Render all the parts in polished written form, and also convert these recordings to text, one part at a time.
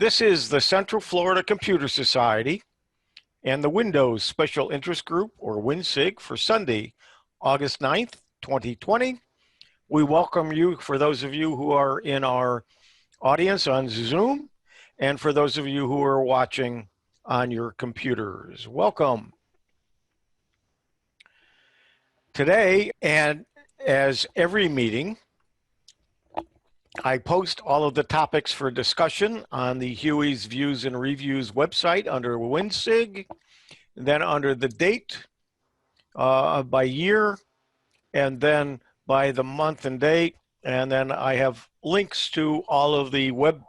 This is the Central Florida Computer Society and the Windows Special Interest Group, or WinSIG, for Sunday, August 9th, 2020. We welcome you, for those of you who are in our audience on Zoom, and for those of you who are watching on your computers. Welcome. Today, and as every meeting, I post all of the topics for discussion on the Huey's Views and Reviews website under WinSIG, then under the date, by year, and then by the month and date, and then I have links to all of the web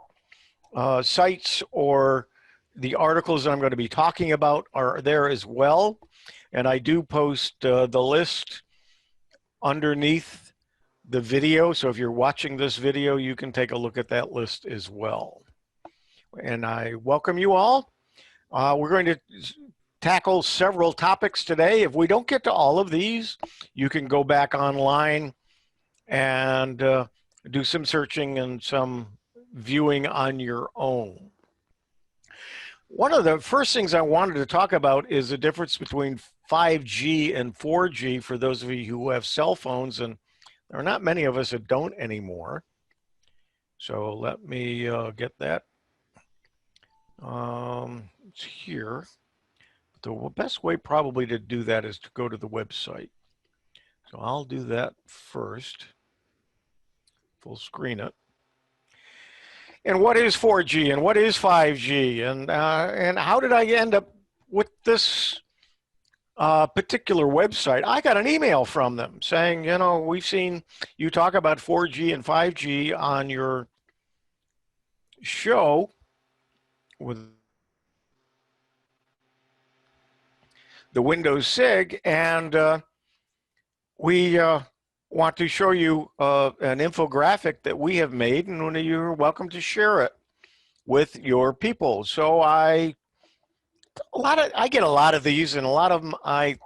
sites or the articles that I'm going to be talking about are there as well, and I do post the list underneath the video, so if you're watching this video, you can take a look at that list as well. And I welcome you all. We're going to tackle several topics today. If we don't get to all of these, you can go back online and do some searching and some viewing on your own. One of the first things I wanted to talk about is the difference between 5G and 4G for those of you who have cell phones, and there are not many of us that don't anymore. So let me get that. It's here. The best way probably to do that is to go to the website. So I'll do that first. Full screen it. And what is 4G and what is 5G and how did I end up with this particular website? I got an email from them saying, you know, we've seen you talk about 4G and 5G on your show with the Windows SIG, and we want to show you an infographic that we have made, and you're welcome to share it with your people. So I get a lot of these, and a lot of them I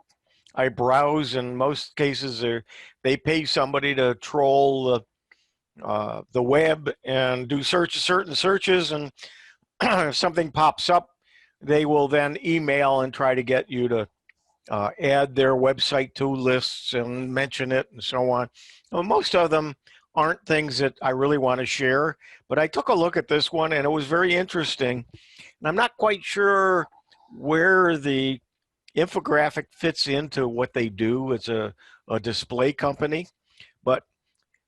browse. In most cases, they pay somebody to troll the web and do certain searches, and if something pops up, they will then email and try to get you to add their website to lists and mention it and so on. Well, most of them aren't things that I really want to share, but I took a look at this one and it was very interesting. And I'm not quite sure where the infographic fits into what they do. It's a display company, but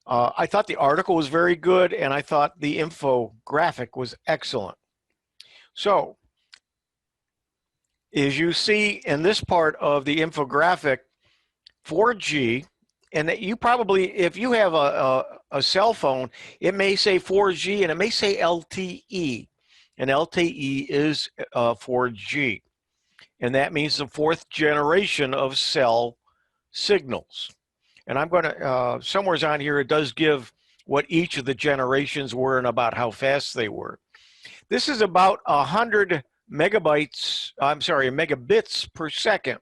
I thought the article was very good and I thought the infographic was excellent. So, as you see in this part of the infographic, 4G, and that you probably, if you have a cell phone, it may say 4G and it may say LTE, and LTE is 4G, and that means the fourth generation of cell signals. And I'm going to, somewhere on here, it does give what each of the generations were and about how fast they were. This is about 100 megabits per second.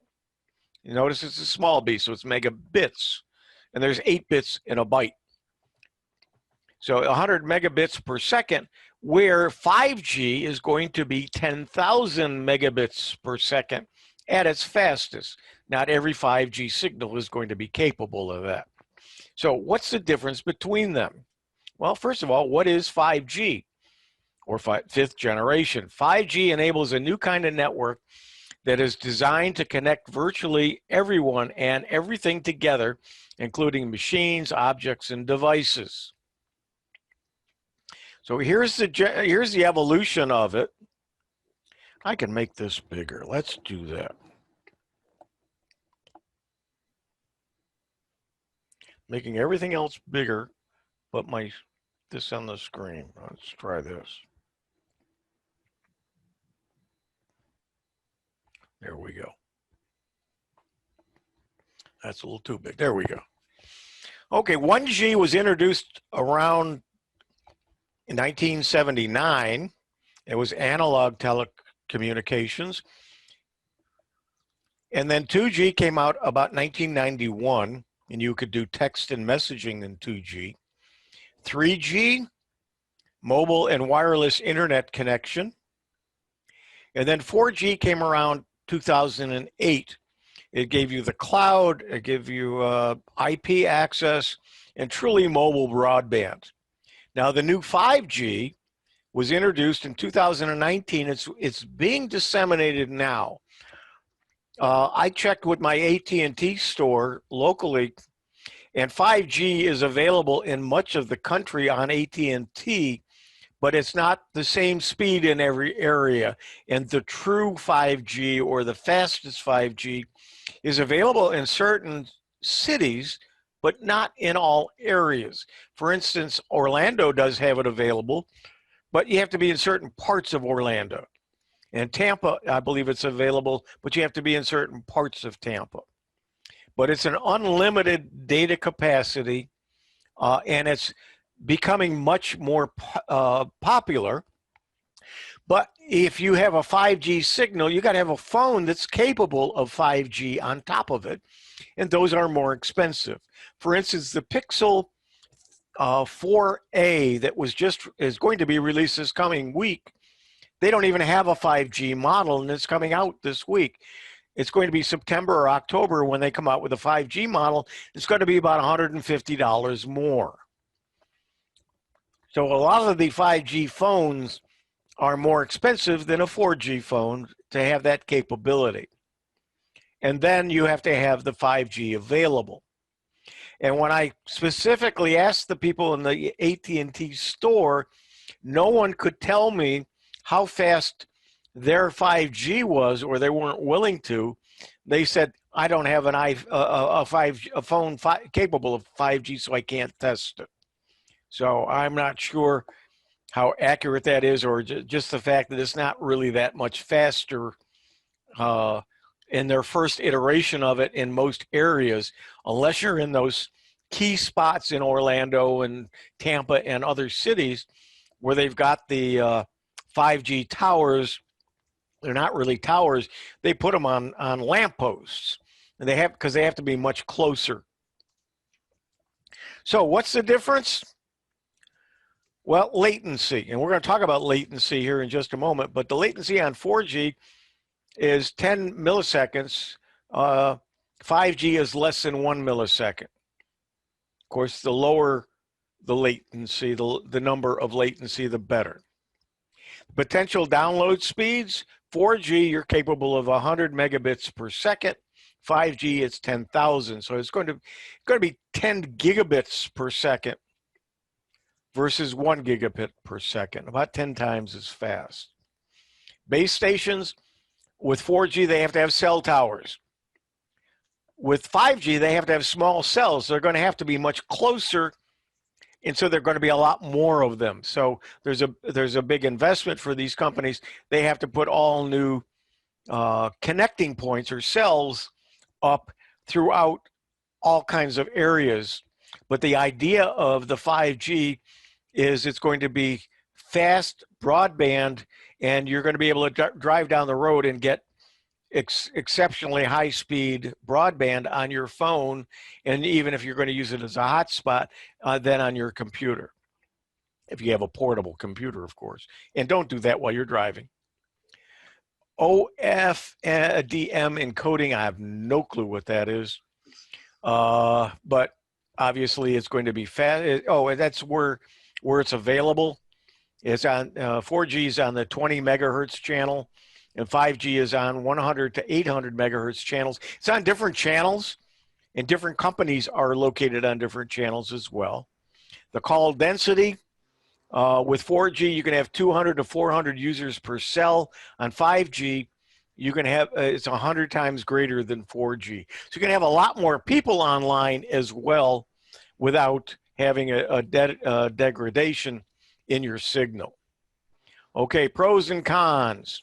You notice it's a small b, so it's megabits, and there's 8 bits in a byte. So 100 megabits per second, where 5G is going to be 10,000 megabits per second at its fastest. Not every 5G signal is going to be capable of that. So what's the difference between them? Well, first of all, what is 5G? Or fifth generation. 5G enables a new kind of network that is designed to connect virtually everyone and everything together, including machines, objects, and devices. So here's the evolution of it. I can make this bigger. Let's do that. Making everything else bigger, but this on the screen. Let's try this. There we go. That's a little too big. There we go. Okay, 1G was introduced around 1979. It was analog telecommunications. And then 2G came out about 1991, and you could do text and messaging in 2G. 3G mobile and wireless internet connection. And then 4G came around 2008. It gave you the cloud, it gave you IP access, and truly mobile broadband. Now the new 5G was introduced in 2019. It's being disseminated now. I checked with my AT&T store locally, and 5G is available in much of the country on AT&T, but it's not the same speed in every area. And the true 5G, or the fastest 5G, is available in certain cities, but not in all areas. For instance, Orlando does have it available, but you have to be in certain parts of Orlando. And Tampa, I believe it's available, but you have to be in certain parts of Tampa. But it's an unlimited data capacity, and it's becoming much more popular. But if you have a 5G signal, you got to have a phone that's capable of 5G on top of it, and those are more expensive. For instance, the Pixel 4a that is going to be released this coming week, they don't even have a 5G model, and it's coming out this week. It's going to be September or October when they come out with a 5G model. It's going to be about $150 more. So a lot of the 5G phones are more expensive than a 4G phone to have that capability. And then you have to have the 5G available. And when I specifically asked the people in the AT&T store, no one could tell me how fast their 5G was, or they weren't willing to. They said, I don't have a phone capable of 5G, so I can't test it. So I'm not sure how accurate that is, or just the fact that it's not really that much faster in their first iteration of it in most areas, unless you're in those key spots in Orlando and Tampa and other cities where they've got the 5G towers. They're not really towers. They put them on lampposts, and because they have to be much closer. So what's the difference? Well, latency, and we're going to talk about latency here in just a moment, but the latency on 4G is 10 milliseconds. 5G is less than 1 millisecond. Of course, the lower the latency, the number of latency, the better. Potential download speeds, 4G, you're capable of 100 megabits per second. 5G, it's 10,000. So it's going to be 10 gigabits per second versus 1 gigabit per second, about 10 times as fast. Base stations, with 4G, they have to have cell towers. With 5G, they have to have small cells. They're going to have to be much closer, and so there are going to be a lot more of them. So there's a big investment for these companies. They have to put all new connecting points or cells up throughout all kinds of areas. But the idea of the 5G is it's going to be fast broadband, and you're going to be able to drive down the road and get exceptionally high speed broadband on your phone, and even if you're going to use it as a hotspot, then on your computer, if you have a portable computer, of course. And don't do that while you're driving. OFDM encoding, I have no clue what that is, but obviously it's going to be fast. Oh, and that's where it's available. It's on 4G is on the 20 megahertz channel, and 5G is on 100 to 800 megahertz channels. It's on different channels, and different companies are located on different channels as well. The call density, with 4G, you can have 200 to 400 users per cell. On 5G, you can have, it's 100 times greater than 4G. So you can have a lot more people online as well without having a degradation in your signal. Okay, pros and cons.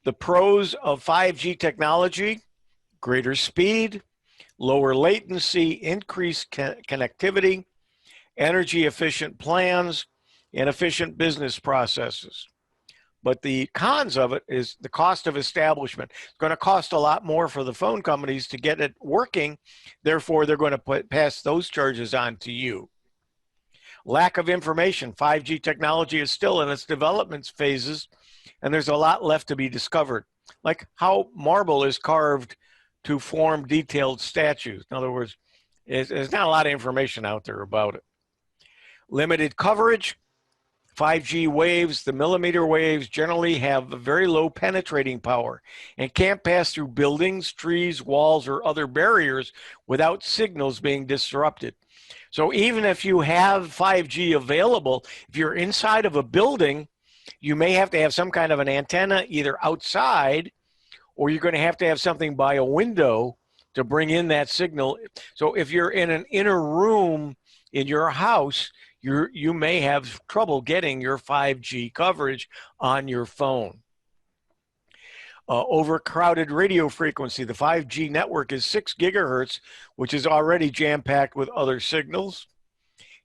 The pros of 5G technology: greater speed, lower latency, increased connectivity, energy efficient plans, and efficient business processes. But the cons of it is the cost of establishment. It's going to cost a lot more for the phone companies to get it working. Therefore, they're going to pass those charges on to you. Lack of information. 5G technology is still in its development phases, and there's a lot left to be discovered, like how marble is carved to form detailed statues. In other words, there's not a lot of information out there about it. Limited coverage. 5G waves, the millimeter waves, generally have a very low penetrating power and can't pass through buildings, trees, walls, or other barriers without signals being disrupted. So even if you have 5G available, if you're inside of a building, you may have to have some kind of an antenna either outside, or you're going to have something by a window to bring in that signal. So if you're in an inner room in your house, you may have trouble getting your 5G coverage on your phone. Overcrowded radio frequency. The 5G network is 6 gigahertz, which is already jam-packed with other signals.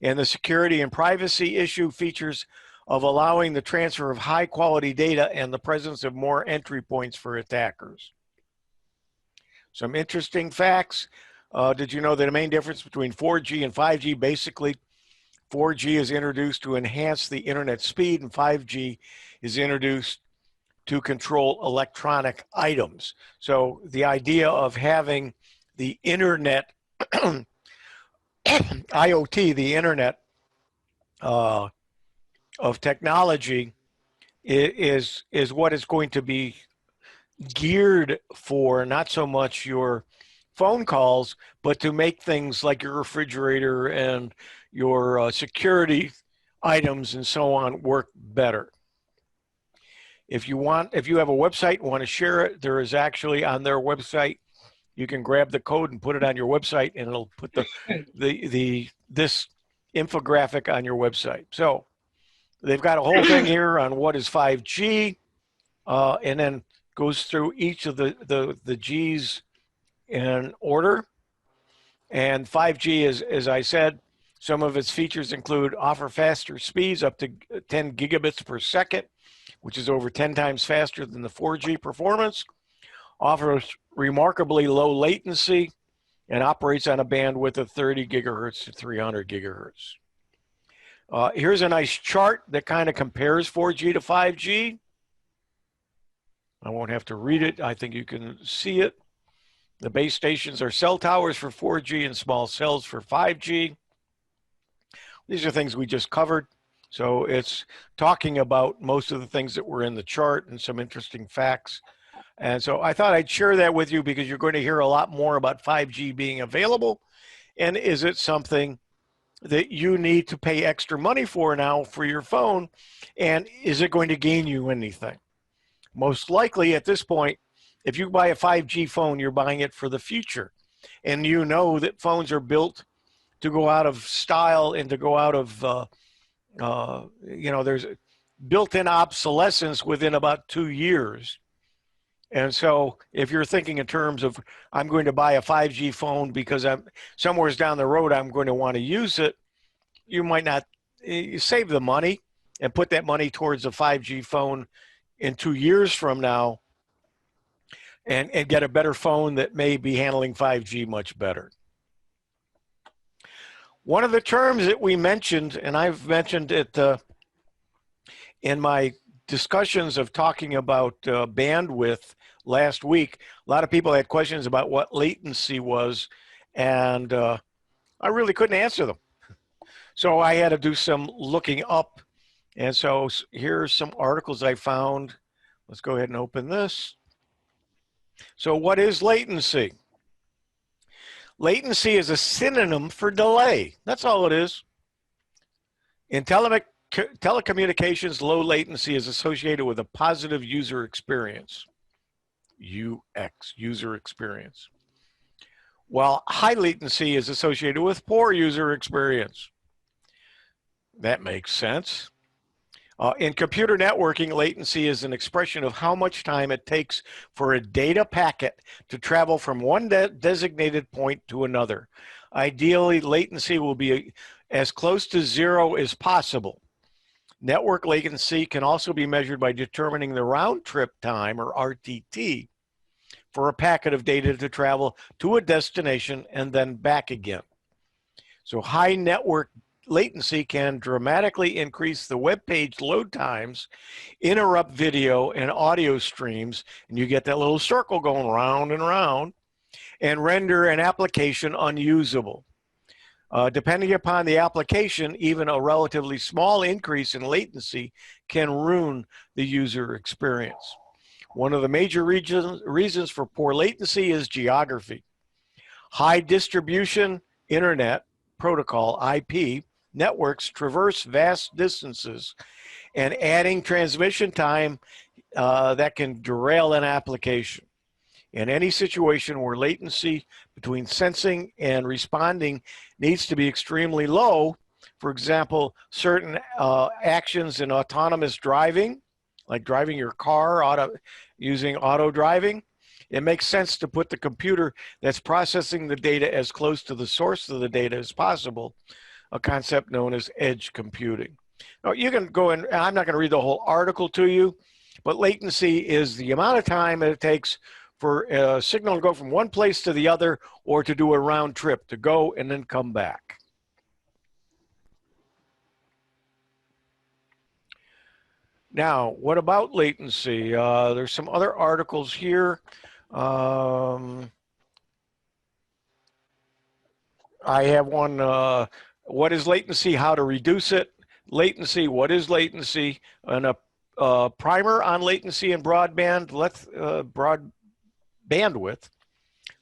And the security and privacy issue features of allowing the transfer of high-quality data and the presence of more entry points for attackers. Some interesting facts. Did you know that the main difference between 4G and 5G, basically, 4G is introduced to enhance the internet speed, and 5G is introduced to control electronic items. So the idea of having the internet, IoT, the internet of technology, is what is going to be geared for, not so much your phone calls, but to make things like your refrigerator and your security items and so on work better. If you have a website and want to share it, there is actually on their website, you can grab the code and put it on your website, and it'll put this infographic on your website. So they've got a whole thing here on what is 5G, and then goes through each of the G's in order. And 5G is, as I said, some of its features include offer faster speeds up to 10 gigabits per second, which is over 10 times faster than the 4G performance, offers remarkably low latency, and operates on a bandwidth of 30 gigahertz to 300 gigahertz. Here's a nice chart that kind of compares 4G to 5G. I won't have to read it. I think you can see it. The base stations are cell towers for 4G and small cells for 5G. These are things we just covered. So it's talking about most of the things that were in the chart and some interesting facts. And so I thought I'd share that with you because you're going to hear a lot more about 5G being available. And is it something that you need to pay extra money for now for your phone? And is it going to gain you anything? Most likely at this point, if you buy a 5G phone, you're buying it for the future. And you know that phones are built to go out of style and to go out of, there's built-in obsolescence within about 2 years. And so if you're thinking in terms of, I'm going to buy a 5G phone because I'm somewhere down the road, I'm going to want to use it, you might not save the money and put that money towards a 5G phone in 2 years from now and get a better phone that may be handling 5G much better. One of the terms that we mentioned, and I've mentioned it in my discussions of talking about bandwidth last week, a lot of people had questions about what latency was, and I really couldn't answer them. So I had to do some looking up. And so here's some articles I found. Let's go ahead and open this. So what is latency? Latency is a synonym for delay. That's all it is. In telecommunications, low latency is associated with a positive user experience. UX, user experience. While high latency is associated with poor user experience. That makes sense. In computer networking, latency is an expression of how much time it takes for a data packet to travel from one designated point to another. Ideally, latency will be as close to zero as possible. Network latency can also be measured by determining the round trip time, or RTT, for a packet of data to travel to a destination and then back again. So high network latency can dramatically increase the web page load times, interrupt video and audio streams, and you get that little circle going round and round, and render an application unusable. Depending upon the application, even a relatively small increase in latency can ruin the user experience. One of the major reasons for poor latency is geography. High distribution internet protocol, IP, networks traverse vast distances, and adding transmission time that can derail an application. In any situation where latency between sensing and responding needs to be extremely low, for example, certain actions in autonomous driving, like driving your car using auto driving, it makes sense to put the computer that's processing the data as close to the source of the data as possible, a concept known as edge computing. Now, you can go in, I'm not going to read the whole article to you, but latency is the amount of time that it takes for a signal to go from one place to the other, or to do a round trip, to go and then come back. Now, what about latency? There's some other articles here. I have one, what is latency, how to reduce it, latency, what is latency, and a primer on latency and broadband, bandwidth.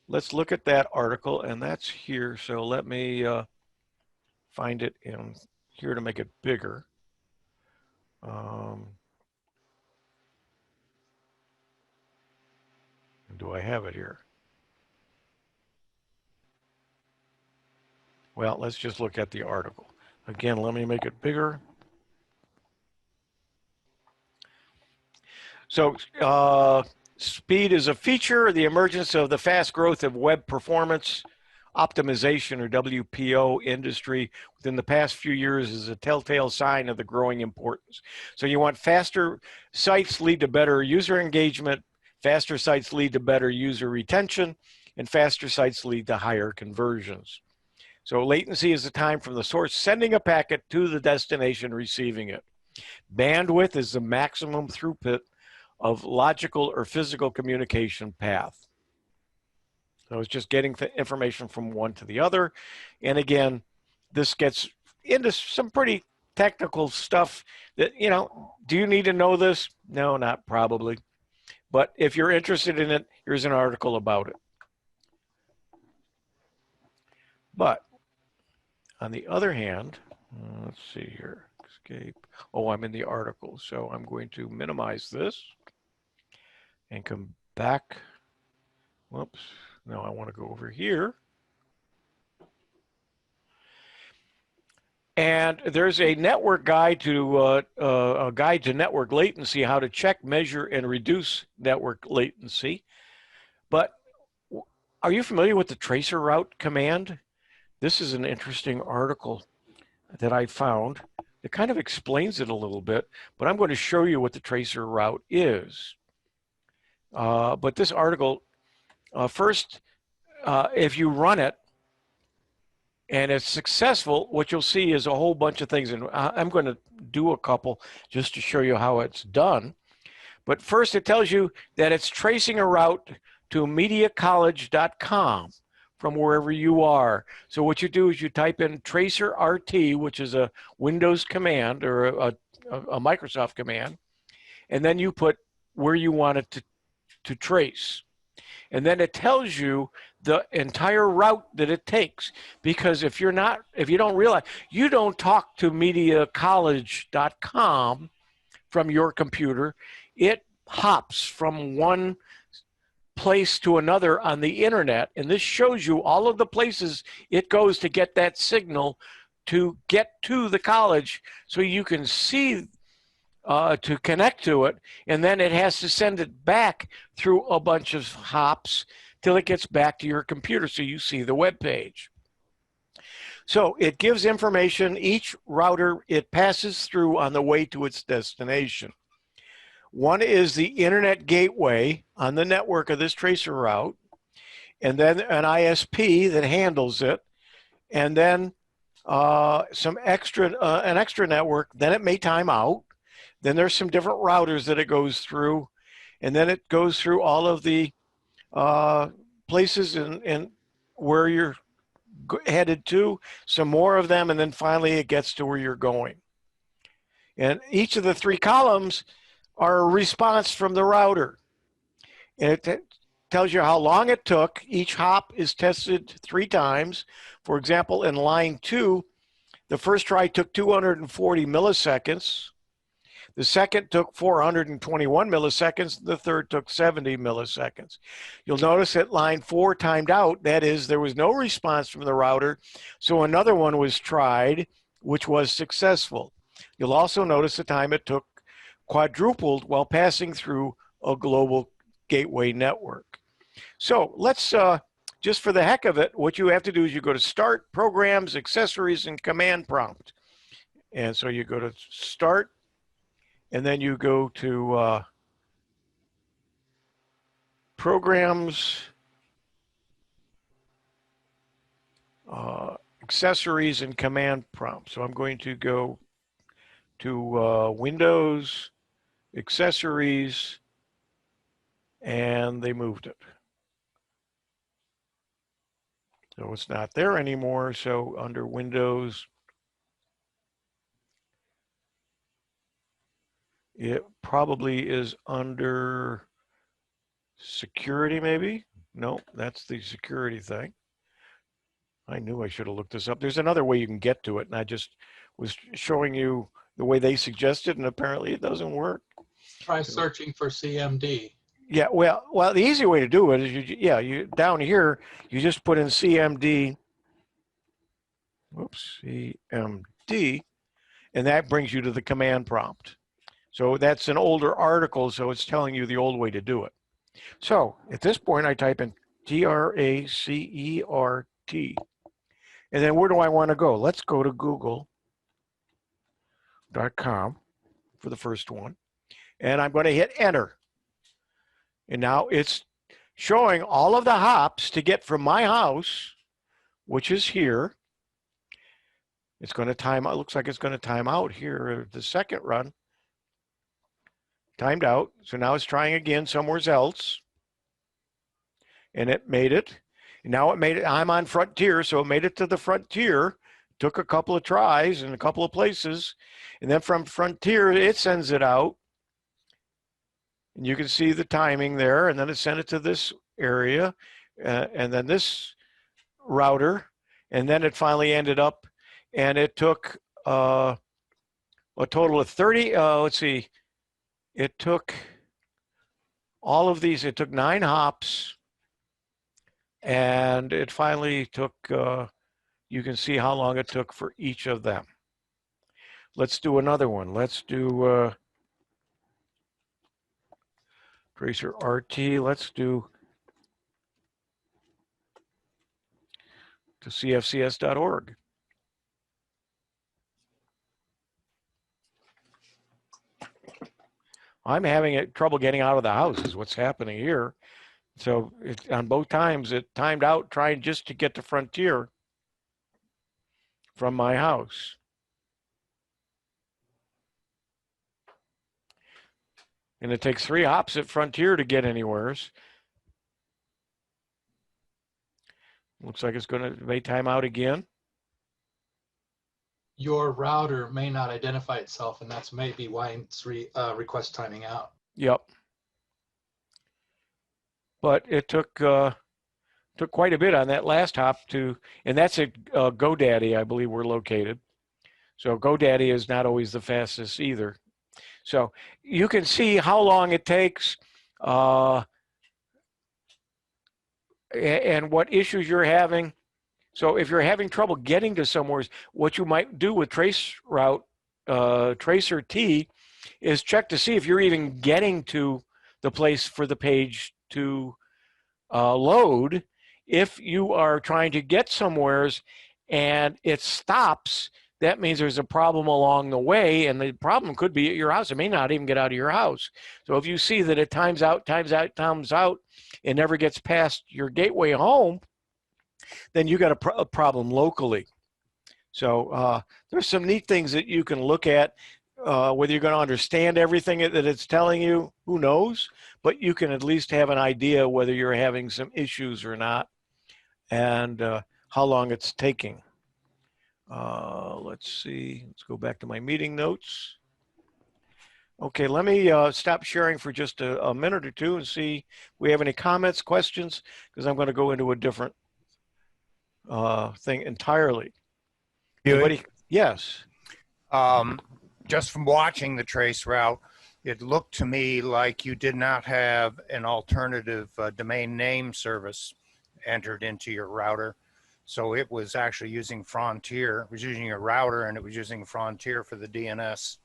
Let's look at that article, and that's here. So let me find it in here to make it bigger. Do I have it here? Well, let's just look at the article. Again, let me make it bigger. So speed is a feature. The emergence of the fast growth of web performance optimization, or WPO, industry within the past few years is a telltale sign of the growing importance. So you want faster sites lead to better user engagement, faster sites lead to better user retention, and faster sites lead to higher conversions. So latency is the time from the source sending a packet to the destination receiving it. Bandwidth is the maximum throughput of logical or physical communication path. So it's just getting the information from one to the other. And again, this gets into some pretty technical stuff that, you know, do you need to know this? No, not probably. But if you're interested in it, here's an article about it. But on the other hand, let's see here, escape. Oh, I'm in the article. So I'm going to minimize this and come back. Whoops. Now I want to go over here. And there's a network guide to network latency, how to check, measure, and reduce network latency. But are you familiar with the Traceroute command? This is an interesting article that I found. It kind of explains it a little bit, but I'm going to show you what the Traceroute is. But this article, first, if you run it and it's successful, what you'll see is a whole bunch of things. And I'm going to do a couple just to show you how it's done. But first, it tells you that it's tracing a route to mediacollege.com from wherever you are. So what you do is you type in tracerrt, which is a Windows command or a Microsoft command, and then you put where you want it to trace. And then it tells you the entire route that it takes. Because if you don't realize, you don't talk to mediacollege.com from your computer. It hops from one place to another on the internet. And this shows you all of the places it goes to get that signal to get to the college, so you can see to connect to it, and then it has to send it back through a bunch of hops till it gets back to your computer so you see the web page. So it gives information each router it passes through on the way to its destination. One is the internet gateway on the network of this tracer route, and then an ISP that handles it, and then some extra, an extra network, then it may time out. Then there's some different routers that it goes through, and then it goes through all of the places in where you're headed to, some more of them, and then finally it gets to where you're going. And each of the three columns are a response from the router. And it tells you how long it took. Each hop is tested 3 times. For example, in line 2, the first try took 240 milliseconds. The second took 421 milliseconds. The third took 70 milliseconds. You'll notice that line 4 timed out. That is, there was no response from the router. So another one was tried, which was successful. You'll also notice the time it took quadrupled while passing through a global gateway network. So let's, just for the heck of it, what you have to do is you go to Start, Programs, Accessories, and Command Prompt. And so you go to Start, and then you go to Programs, Accessories, and Command Prompt. So I'm going to go to Windows, Accessories, and they moved it. So it's not there anymore. So under Windows, it probably is under security, maybe. No, that's the security thing. I knew I should have looked this up. There's another way you can get to it, and I just was showing you the way they suggested, and apparently it doesn't work. Try searching for CMD. Yeah, well, the easy way to do it is you down here, you just put in CMD, CMD, and that brings you to the command prompt. So that's an older article, so it's telling you the old way to do it. So at this point, I type in TRACERT, and then where do I want to go? Let's go to google.com for the first one, and I'm going to hit enter. And now it's showing all of the hops to get from my house, which is here. It's going to time out. It looks like it's going to time out here. The second run timed out. So now it's trying again somewhere else. And it made it. And now it made it. I'm on Frontier, so it made it to the Frontier. Took a couple of tries in a couple of places. And then from Frontier, it sends it out. And you can see the timing there, and then it sent it to this area, and then this router, and then it finally ended up, and it took a total of 30, let's see, it took all of these, it took 9 hops, and it finally took, you can see how long it took for each of them. Let's do another one. Let's do Tracer RT. Let's do to CFCS.org. I'm having trouble getting out of the house is what's happening here. So on both times, it timed out trying just to get to Frontier from my house. And it takes 3 hops at Frontier to get anywhere. Looks like it's going to may time out again. Your router may not identify itself, and that's maybe why it's request timing out. Yep. But it took quite a bit on that last hop to, and that's at GoDaddy, I believe we're located. So GoDaddy is not always the fastest either. So you can see how long it takes and what issues you're having. So if you're having trouble getting to somewhere, what you might do with Traceroute, Tracer T, is check to see if you're even getting to the place for the page to load. If you are trying to get somewheres and it stops, that means there's a problem along the way, and the problem could be at your house. It may not even get out of your house. So if you see that it times out, and never gets past your gateway home, then you got a problem locally. So there's some neat things that you can look at. Whether you're going to understand everything that it's telling you, who knows? But you can at least have an idea whether you're having some issues or not, and how long it's taking. Let's see. Let's go back to my meeting notes. Okay, let me stop sharing for just a minute or two and see if we have any comments, questions, because I'm going to go into a different thing entirely. Anybody? Yes. Just from watching the trace route, it looked to me like you did not have an alternative domain name service entered into your router. So it was actually using Frontier. It was using a router and it was using Frontier for the DNS.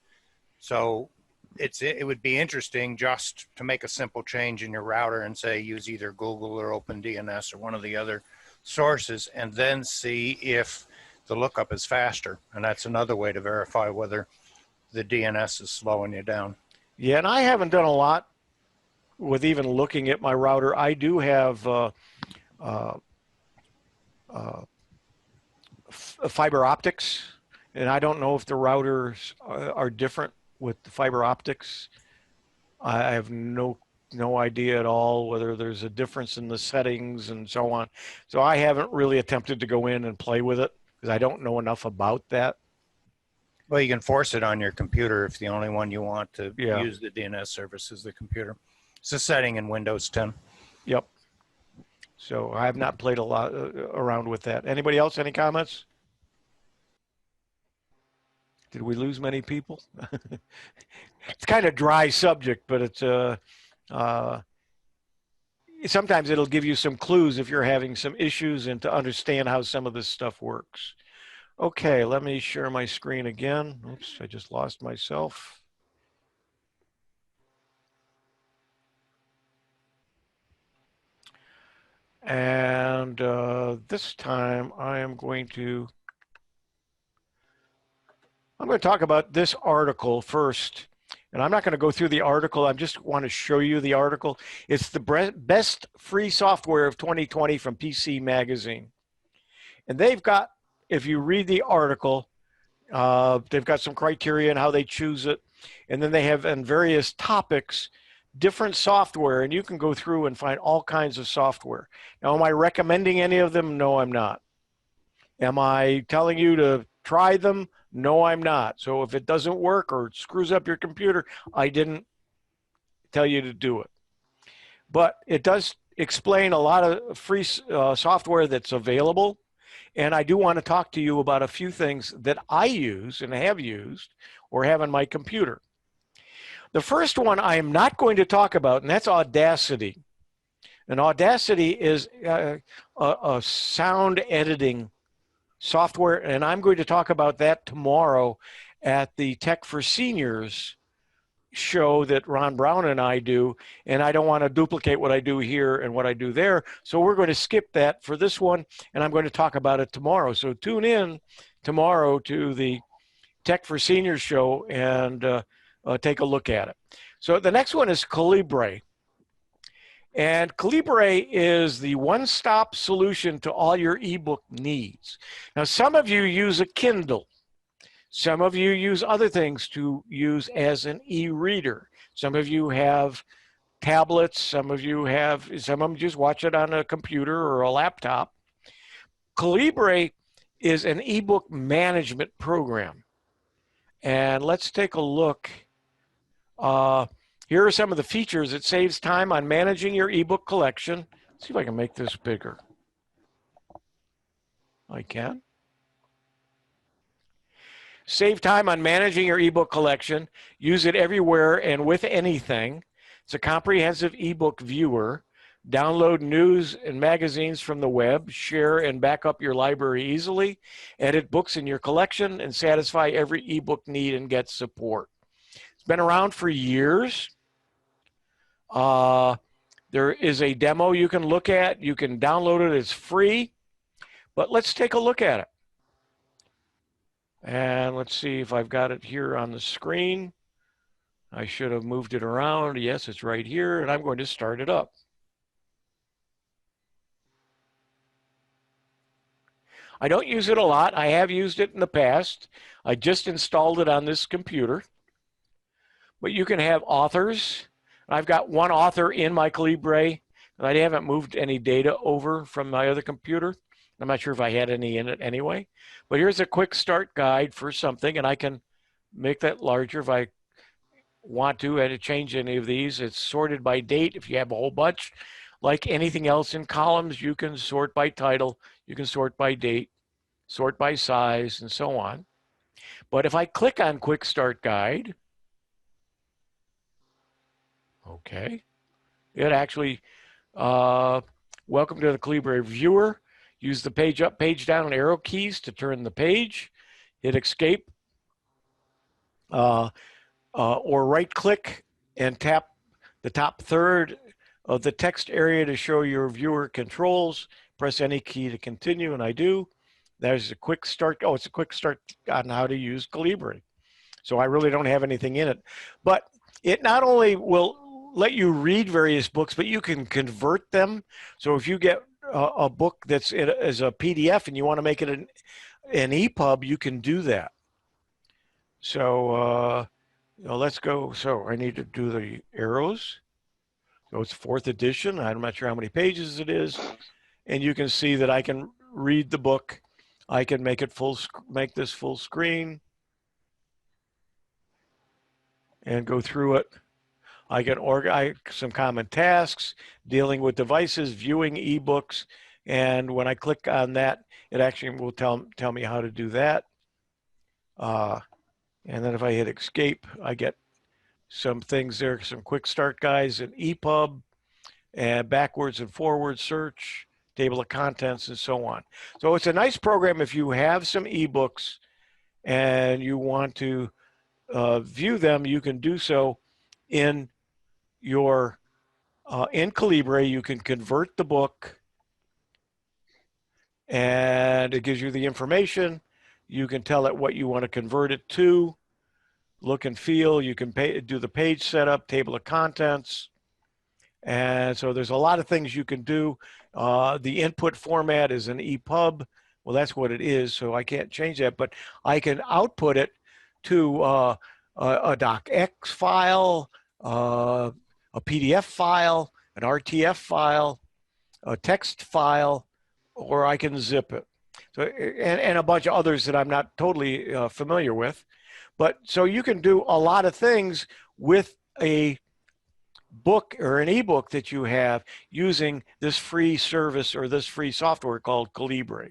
So it would be interesting just to make a simple change in your router and say use either Google or OpenDNS or one of the other sources, and then see if the lookup is faster. And that's another way to verify whether the DNS is slowing you down. Yeah, and I haven't done a lot with even looking at my router. I do have fiber optics, and I don't know if the routers are different with the fiber optics. I have no idea at all whether there's a difference in the settings and so on. So I haven't really attempted to go in and play with it because I don't know enough about that. Well, you can force it on your computer if the only one you want to Yeah. use the DNS service is the computer. It's a setting in Windows 10. Yep. So I have not played a lot around with that. Anybody else? Any comments? Did we lose many people? It's kind of dry subject, but it's sometimes it'll give you some clues if you're having some issues and to understand how some of this stuff works. Okay, let me share my screen again. Oops, I just lost myself. And this time I'm going to talk about this article first. And I'm not going to go through the article. I just want to show you the article. It's the best free software of 2020 from PC Magazine. And they've got, if you read the article, they've got some criteria and how they choose it. And then they have in various topics, different software, and you can go through and find all kinds of software. Now, am I recommending any of them? No, I'm not. Am I telling you to try them? No, I'm not. So if it doesn't work or it screws up your computer, I didn't tell you to do it. But it does explain a lot of free software that's available. And I do want to talk to you about a few things that I use and have used or have on my computer. The first one I am not going to talk about, and that's Audacity. And Audacity is a sound editing software, and I'm going to talk about that tomorrow at the Tech for Seniors show that Ron Brown and I do, and I don't want to duplicate what I do here and what I do there, so we're going to skip that for this one, and I'm going to talk about it tomorrow. So tune in tomorrow to the Tech for Seniors show and take a look at it. So the next one is Calibre. And Calibre is the one-stop solution to all your ebook needs. Now, some of you use a Kindle. Some of you use other things to use as an e-reader. Some of you have tablets. Some of them just watch it on a computer or a laptop. Calibre is an ebook management program. And let's take a look. Here are some of the features. It saves time on managing your ebook collection. Let's see if I can make this bigger. I can. Save time on managing your ebook collection. Use it everywhere and with anything. It's a comprehensive ebook viewer. Download news and magazines from the web. Share and back up your library easily. Edit books in your collection and satisfy every ebook need and get support. It's been around for years. There is a demo you can look at. You can download it. It's free. But let's take a look at it. And let's see if I've got it here on the screen. I should have moved it around. Yes, it's right here. And I'm going to start it up. I don't use it a lot. I have used it in the past. I just installed it on this computer. But you can have authors. I've got one author in my Calibre, and I haven't moved any data over from my other computer. I'm not sure if I had any in it anyway. But here's a quick start guide for something, and I can make that larger if I want to and to change any of these. It's sorted by date if you have a whole bunch. Like anything else in columns, you can sort by title, you can sort by date, sort by size, and so on. But if I click on Quick Start Guide, okay, it actually, welcome to the Calibre viewer. Use the page up, page down arrow keys to turn the page. Hit escape, or right click and tap the top third of the text area to show your viewer controls. Press any key to continue, and I do. There's a quick start. Oh, it's a quick start on how to use Calibre. So I really don't have anything in it. But it not only will let you read various books, but you can convert them. So if you get a book that's as a PDF and you want to make it an EPUB, you can do that. So let's go. So I need to do the arrows. So it's 4th edition. I'm not sure how many pages it is. And you can see that I can read the book. I can make it make this full screen and go through it. I can organize some common tasks, dealing with devices, viewing ebooks. And when I click on that, it actually will tell me how to do that. And then if I hit escape, I get some things there, some quick start guides, an EPUB, and backwards and forward search, table of contents, and so on. So it's a nice program if you have some ebooks and you want to view them. You can do so in your in Calibre. You can convert the book, and it gives you the information. You can tell it what you want to convert it to. Look and feel. You can do the page setup, table of contents. And so there's a lot of things you can do. The input format is an EPUB. Well, that's what it is, so I can't change that. But I can output it to a docx file, a PDF file, an RTF file, a text file, or I can zip it. So, and a bunch of others that I'm not totally familiar with. But so you can do a lot of things with a book or an ebook that you have using this free service or this free software called Calibre.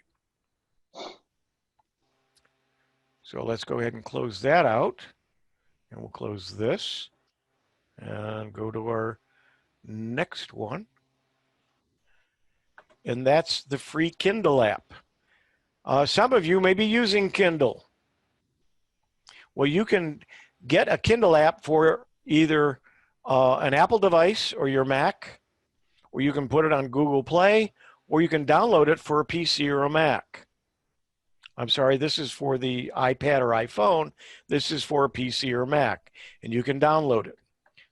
So let's go ahead and close that out. And we'll close this and go to our next one. And that's the free Kindle app. Some of you may be using Kindle. Well, you can get a Kindle app for either an Apple device or your Mac, or you can put it on Google Play, or you can download it for a PC or a Mac. I'm sorry, this is for the iPad or iPhone. This is for a PC or Mac, and you can download it.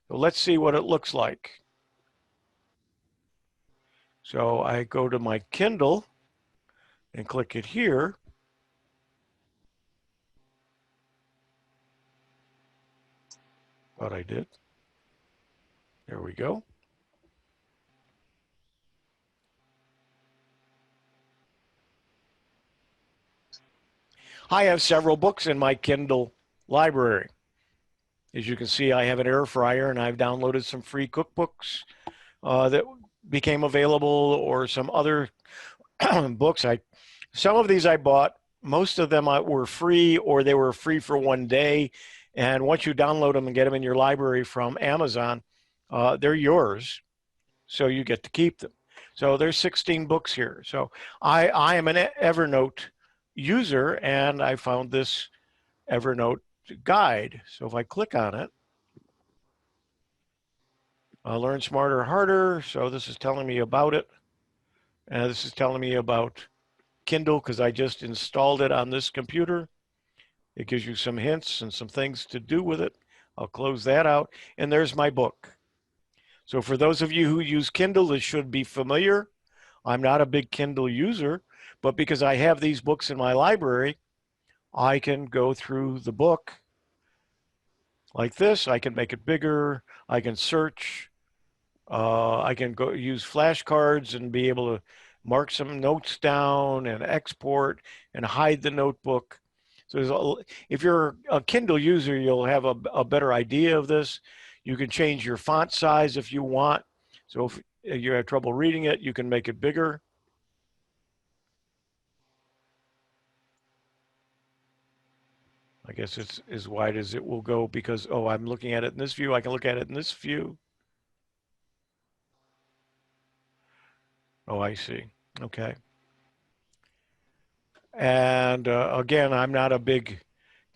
So let's see what it looks like. So I go to my Kindle and click it here. Thought I did. There we go. I have several books in my Kindle library. As you can see, I have an air fryer, and I've downloaded some free cookbooks that became available, or some other books. Some of these I bought. Most of them were free, or they were free for one day. And once you download them and get them in your library from Amazon, they're yours, so you get to keep them. So there's 16 books here. So I am an Evernote user, and I found this Evernote guide. So if I click on it, Learn Smarter, Harder. So this is telling me about it. And this is telling me about Kindle because I just installed it on this computer. It gives you some hints and some things to do with it. I'll close that out. And there's my book. So for those of you who use Kindle, this should be familiar. I'm not a big Kindle user, But because I have these books in my library, I can go through the book like this. I can make it bigger. I can search. I can go use flashcards and be able to mark some notes down and export and hide the notebook. So if you're a Kindle user, you'll have a better idea of this. You can change your font size if you want. So if you have trouble reading it, you can make it bigger. I guess it's as wide as it will go because, oh, I'm looking at it in this view. I can look at it in this view. Oh, I see. Okay. And again, I'm not a big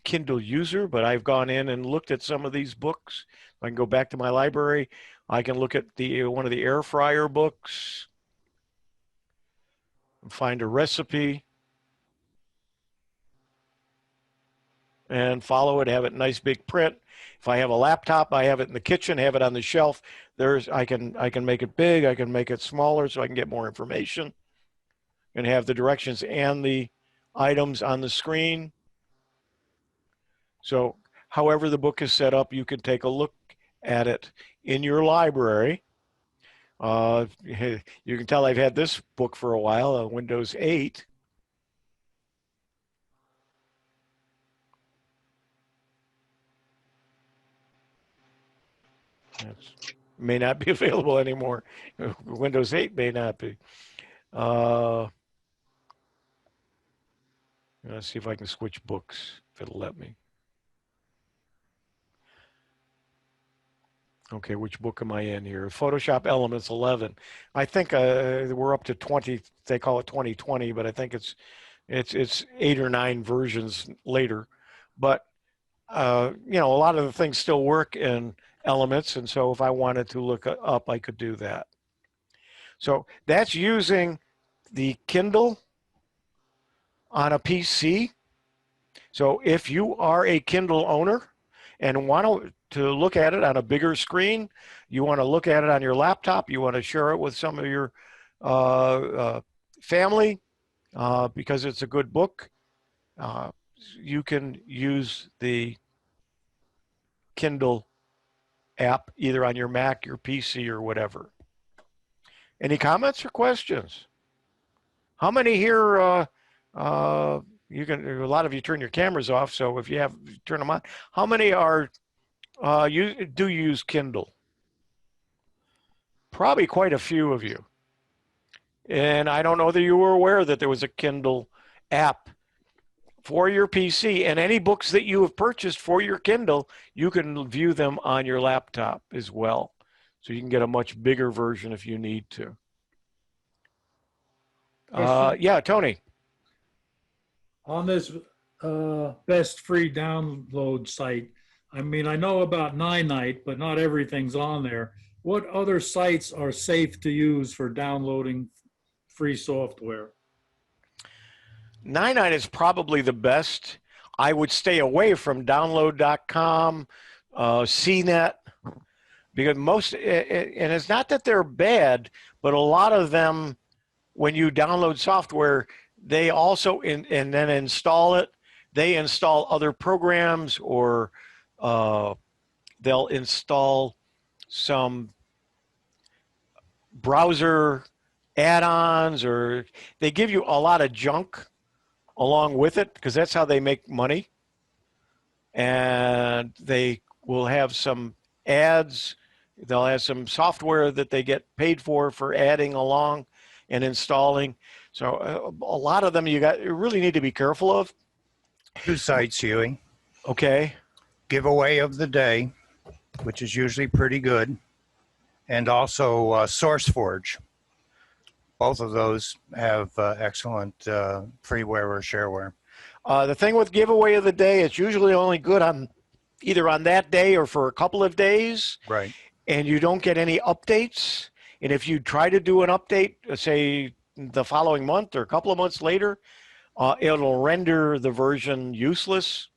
Kindle user, but I've gone in and looked at some of these books. I can go back to my library. I can look at one of the air fryer books and find a recipe and follow it, have it nice big print. If I have a laptop, I have it in the kitchen, have it on the shelf. I can make it big, I can make it smaller so I can get more information and have the directions and the items on the screen. So however the book is set up, you can take a look at it in your library. You can tell I've had this book for a while, Windows 8. It may not be available anymore. Windows 8 may not be. Let's see if I can switch books, if it'll let me. Okay, which book am I in here? Photoshop Elements 11. I think we're up to 20. They call it 2020, but I think it's 8 or 9 versions later. But you know, a lot of the things still work in Elements, and so if I wanted to look up, I could do that. So that's using the Kindle on a PC. So if you are a Kindle owner and want to look at it on a bigger screen, you want to look at it on your laptop, you want to share it with some of your family because it's a good book, you can use the Kindle app either on your Mac, your PC, or whatever. Any comments or questions? How many here, you can, a lot of you turn your cameras off, so if you have, turn them on. How many are, do use Kindle? Probably quite a few of you. And I don't know that you were aware that there was a Kindle app for your PC, and any books that you have purchased for your Kindle, you can view them on your laptop as well. So you can get a much bigger version if you need to. Yeah, Tony. On this best free download site, I mean, I know about Ninite, but not everything's on there. What other sites are safe to use for downloading free software? Ninite is probably the best. I would stay away from download.com, CNET, because most, and it's not that they're bad, but a lot of them, when you download software, they also, and then install it, they install other programs, or they'll install some browser add-ons, or they give you a lot of junk along with it because that's how they make money. And they will have some ads. They'll have some software that they get paid for adding along and installing. So a lot of them you really need to be careful of. 2 sites, Huey. Okay. Giveaway of the day, which is usually pretty good, and also SourceForge. Both of those have excellent freeware or shareware. The thing with giveaway of the day, it's usually only good on either on that day or for a couple of days. Right. And you don't get any updates. And if you try to do an update, say the following month or a couple of months later, it'll render the version useless,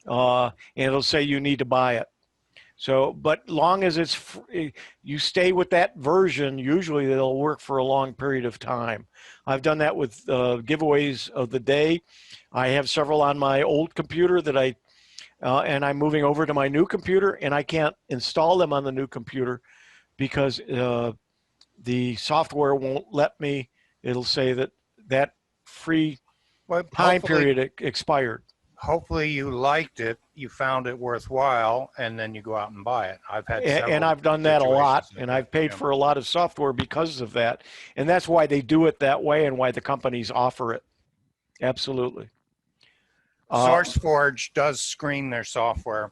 and it'll say you need to buy it. So, but long as it's you stay with that version, usually they'll work for a long period of time. I've done that with giveaways of the day. I have several on my old computer that and I'm moving over to my new computer, and I can't install them on the new computer because the software won't let me. It'll say that free Well, time period expired. hopefully you liked it, you found it worthwhile, and then you go out and buy it. I've had several And I've done that a lot, situations like and that, I've paid yeah. for a lot of software because of that. And that's why they do it that way and why the companies offer it. Absolutely. SourceForge does screen their software.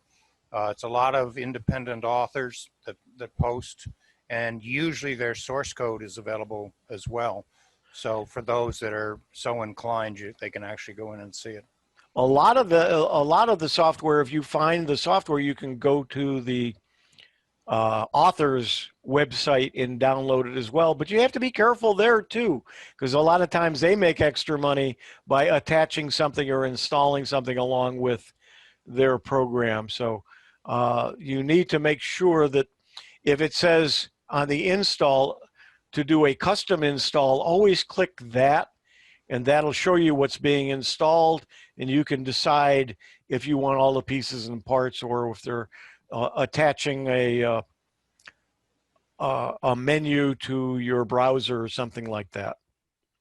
It's a lot of independent authors that post, and usually their source code is available as well. So for those that are so inclined, they can actually go in and see it. A lot of the software, if you find the software, you can go to the author's website and download it as well. But you have to be careful there too, because a lot of times they make extra money by attaching something or installing something along with their program. So you need to make sure that if it says on the install to do a custom install, always click that, and that'll show you what's being installed, and you can decide if you want all the pieces and parts or if they're attaching a menu to your browser or something like that.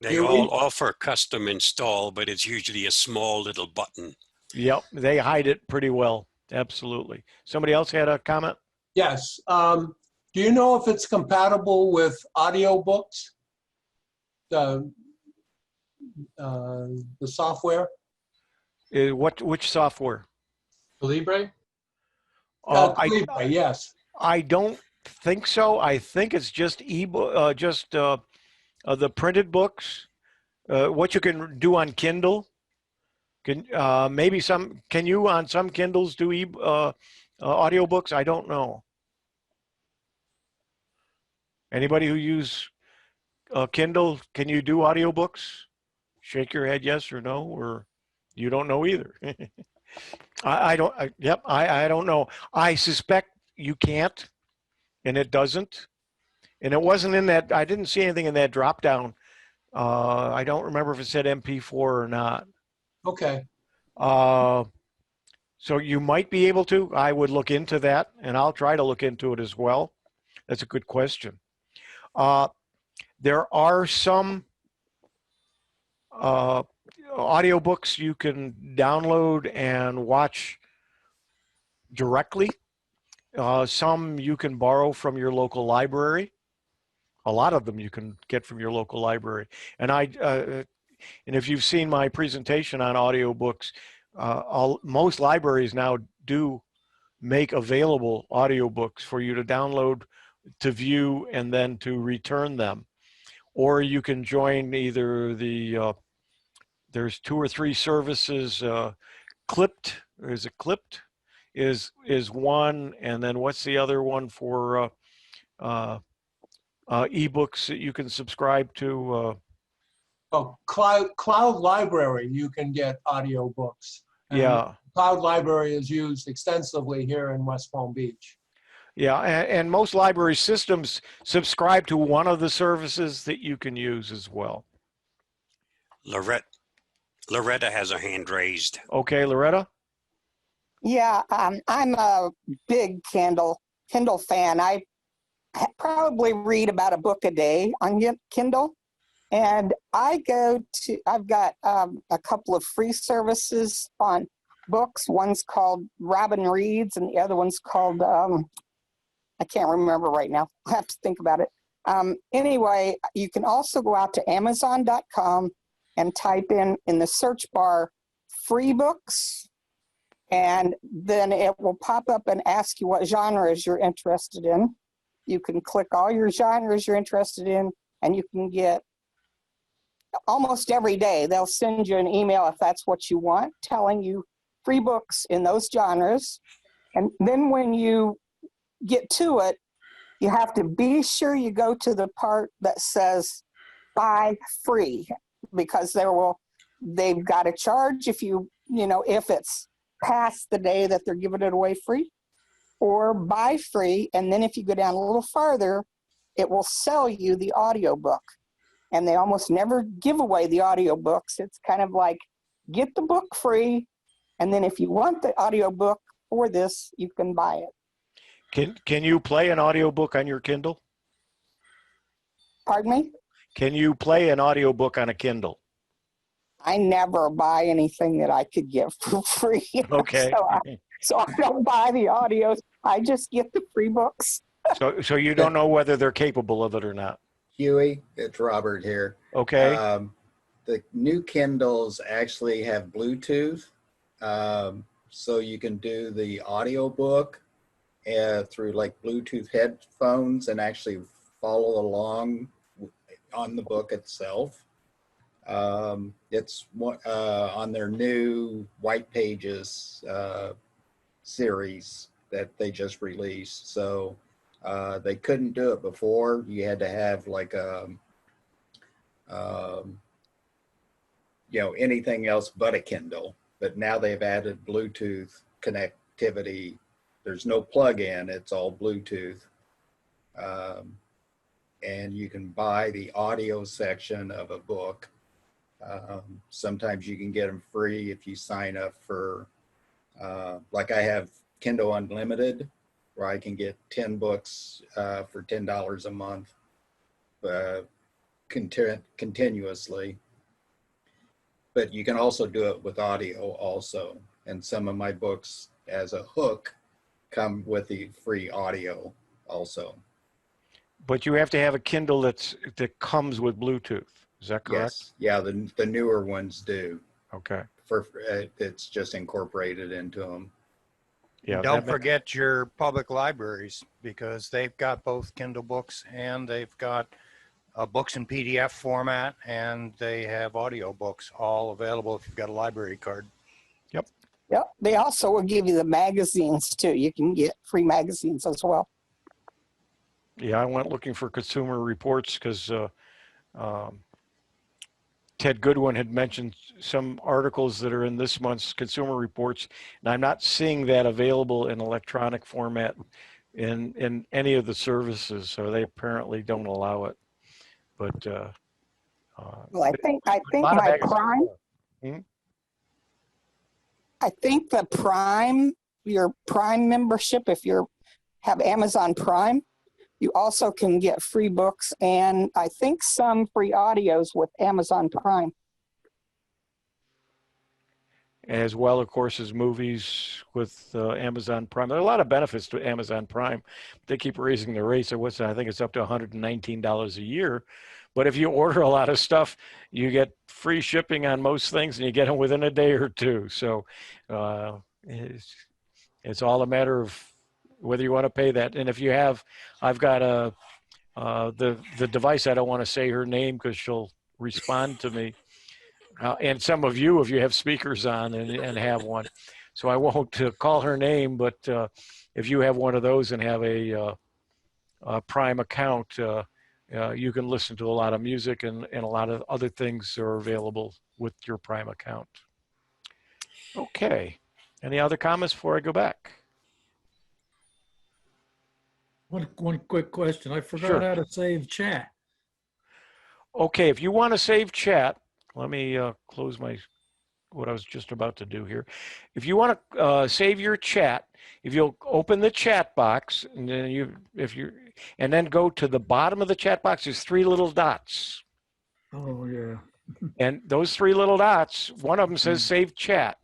They all offer custom install, but it's usually a small little button. Yep, they hide it pretty well. Absolutely. Somebody else had a comment? Yes. Do you know if it's compatible with audiobooks? The software? Which software? Calibre? Calibre, yes. I don't think so. I think it's just ebook, the printed books. What you can do on Kindle. Can can you on some Kindles do audiobooks? I don't know. Anybody who use Kindle, can you do audiobooks? Shake your head yes or no, or you don't know either. I don't. I don't know. I suspect you can't, and it doesn't. And it wasn't in that. I didn't see anything in that drop down. I don't remember if it said MP4 or not. Okay. So you might be able to. I would look into that, and I'll try to look into it as well. That's a good question. There are some audiobooks you can download and watch directly. Some you can borrow from your local library. A lot of them you can get from your local library. And and if you've seen my presentation on audiobooks, most libraries now do make available audiobooks for you to download, to view, and then to return them. Or you can join either there's 2 or 3 services. Clipped, is it Clipped? Is one, and then what's the other one for ebooks that you can subscribe to? Cloud Library, you can get audiobooks. Yeah. Cloud Library is used extensively here in West Palm Beach. Yeah, and most library systems subscribe to one of the services that you can use as well. Loretta has her hand raised. Okay, Loretta? Yeah, I'm a big Kindle fan. I probably read about a book a day on Kindle. And I've got a couple of free services on books. One's called Robin Reads, and the other one's called, I can't remember right now. I'll have to think about it. Anyway, you can also go out to Amazon.com and type in the search bar, free books, and then it will pop up and ask you what genres you're interested in. You can click all your genres you're interested in, and you can get almost every day. They'll send you an email if that's what you want, telling you free books in those genres. And then when you get to it, you have to be sure you go to the part that says buy free, because they've got to charge if if it's past the day that they're giving it away free. or buy free. And then if you go down a little farther, it will sell you the audiobook. And they almost never give away the audiobooks. It's kind of like, get the book free, and then if you want the audiobook for this, you can buy it. Can you play an audiobook on your Kindle? Pardon me? Can you play an audiobook on a Kindle? I never buy anything that I could get for free. Okay. So I don't buy the audios. I just get the free books. So you don't know whether they're capable of it or not. Huey, it's Robert here. Okay. The new Kindles actually have Bluetooth, so you can do the audiobook through like Bluetooth headphones and actually follow along on the book itself. It's on their new White Pages series that they just released. So they couldn't do it before. You had to have like anything else but a Kindle. But now they've added Bluetooth connectivity. There's no plug-in, it's all Bluetooth. And you can buy the audio section of a book. Sometimes you can get them free if you sign up for, like I have Kindle Unlimited, where I can get 10 books for $10 a month continuously. But you can also do it with audio also. And some of my books as a hook come with the free audio also. But you have to have a Kindle that comes with Bluetooth. Is that correct? Yes. Yeah, the newer ones do. Okay. It's just incorporated into them. Yeah. Don't forget your public libraries, because they've got both Kindle books and they've got books in PDF format, and they have audio books all available if you've got a library card. Yep. Yep. They also will give you the magazines too. You can get free magazines as well. Yeah, I went looking for Consumer Reports because Ted Goodwin had mentioned some articles that are in this month's Consumer Reports, and I'm not seeing that available in electronic format in any of the services, so they apparently don't allow it. But Well, I think a lot of my magazines Prime. are. I think the Prime, your Prime membership, if you have Amazon Prime, you also can get free books and I think some free audios with Amazon Prime. As well, of course, as movies with Amazon Prime. There are a lot of benefits to Amazon Prime. They keep raising the rates. I think it's up to $119 a year. But if you order a lot of stuff, you get free shipping on most things, and you get them within a day or two. So it's all a matter of whether you want to pay that. And if you have, I've got the device. I don't want to say her name because she'll respond to me. And some of you, if you have speakers on and have one. So I won't call her name, but if you have one of those and have a Prime account, you can listen to a lot of music and a lot of other things are available with your Prime account. Okay. Any other comments before I go back? One quick question. I forgot Sure. how to save chat. Okay, if you want to save chat, let me close what I was just about to do here. If you want to save your chat, if you'll open the chat box and then then go to the bottom of the chat box, there's three little dots. Oh, yeah. And those three little dots, one of them says save chat.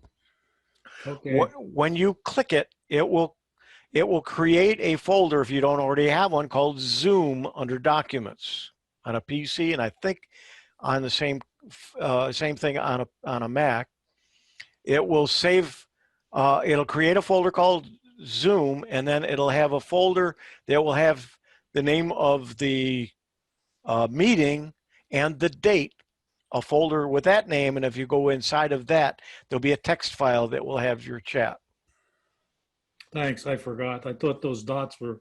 Okay. When you click it, it will create a folder, if you don't already have one, called Zoom under Documents on a PC, and I think on the same thing on a Mac. It will save. It'll create a folder called Zoom, and then it'll have a folder that will have the name of the meeting and the date. A folder with that name, and if you go inside of that, there'll be a text file that will have your chat. Thanks. I forgot. I thought those dots were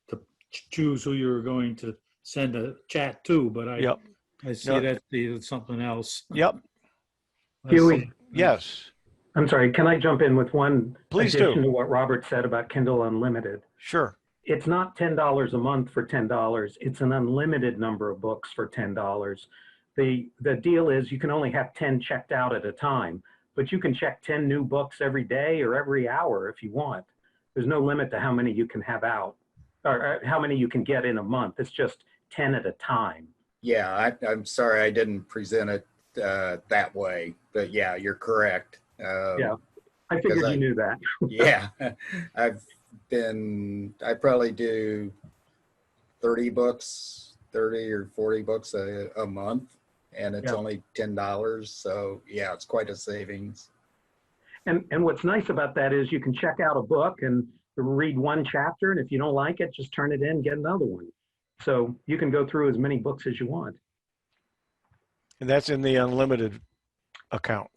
to choose who you were going to send a chat to, but Yep. I see Yep. that's something else. Yep. I see. Huey. Yes. I'm sorry, can I jump in with one Please addition do. to what Robert said about Kindle Unlimited? Sure. It's not $10 a month for $10. It's an unlimited number of books for $10. The deal is you can only have 10 checked out at a time, but you can check 10 new books every day or every hour if you want. There's no limit to how many you can have out or how many you can get in a month. It's just 10 at a time. Yeah, I'm sorry I didn't present it that way, but yeah, you're correct. Yeah, I figured you knew that. Yeah, I probably do 30 or 40 books a month, and it's Yeah. only $10. So yeah, it's quite a savings. And what's nice about that is you can check out a book and read one chapter, and if you don't like it, just turn it in, get another one. So you can go through as many books as you want. And that's in the unlimited account.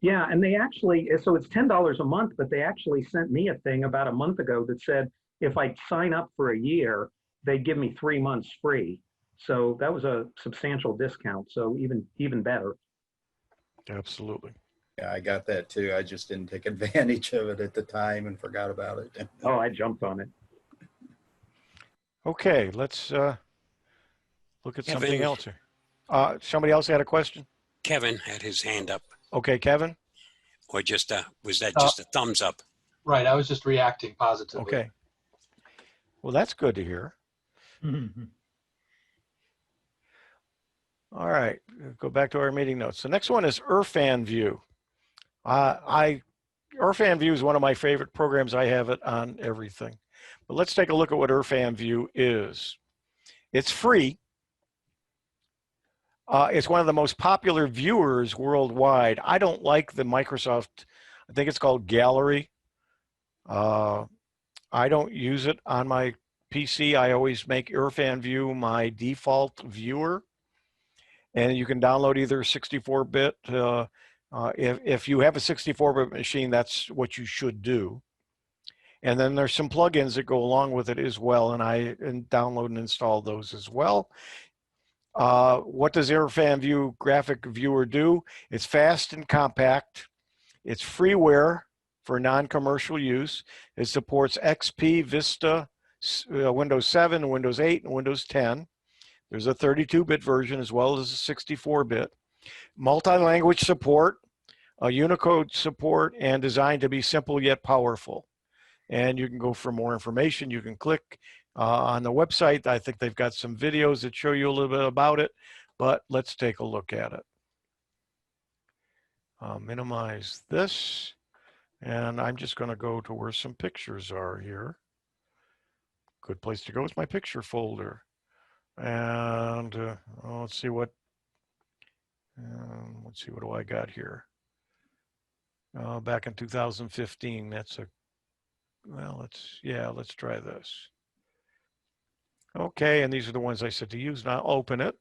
Yeah, and they actually, so it's $10 a month, but they actually sent me a thing about a month ago that said if I sign up for a year, they'd give me 3 months free. So that was a substantial discount. So even better. Absolutely. Yeah, I got that too. I just didn't take advantage of it at the time and forgot about it. Oh, I jumped on it. Okay, let's look at Kevin. something else here. Somebody else had a question? Kevin had his hand up, Okay, Kevin? or just was that just a thumbs up? Right, I was just reacting positively. Okay. Well, that's good to hear. All right, go back to our meeting notes. The next one is IrfanView. IrfanView is one of my favorite programs. I have it on everything. But let's take a look at what IrfanView is. It's free. It's one of the most popular viewers worldwide. I don't like the Microsoft, I think it's called Gallery. I don't use it on my PC. I always make IrfanView my default viewer. And you can download either 64-bit. If you have a 64-bit machine, that's what you should do. And then there's some plugins that go along with it as well, and I download and install those as well. What does IrfanView graphic viewer do? It's fast and compact. It's freeware for non-commercial use. It supports XP, Vista, Windows 7, Windows 8, and Windows 10. There's a 32-bit version as well as a 64-bit. Multi-language support, Unicode support, and designed to be simple yet powerful. And you can go for more information. You can click on the website. I think they've got some videos that show you a little bit about it, but let's take a look at it. Minimize this, and I'm just going to go to where some pictures are here. Good place to go is my picture folder. And let's see what do I got here. Back in 2015, that's a, well, let's try this. Okay, and these are the ones I said to use. Now open it,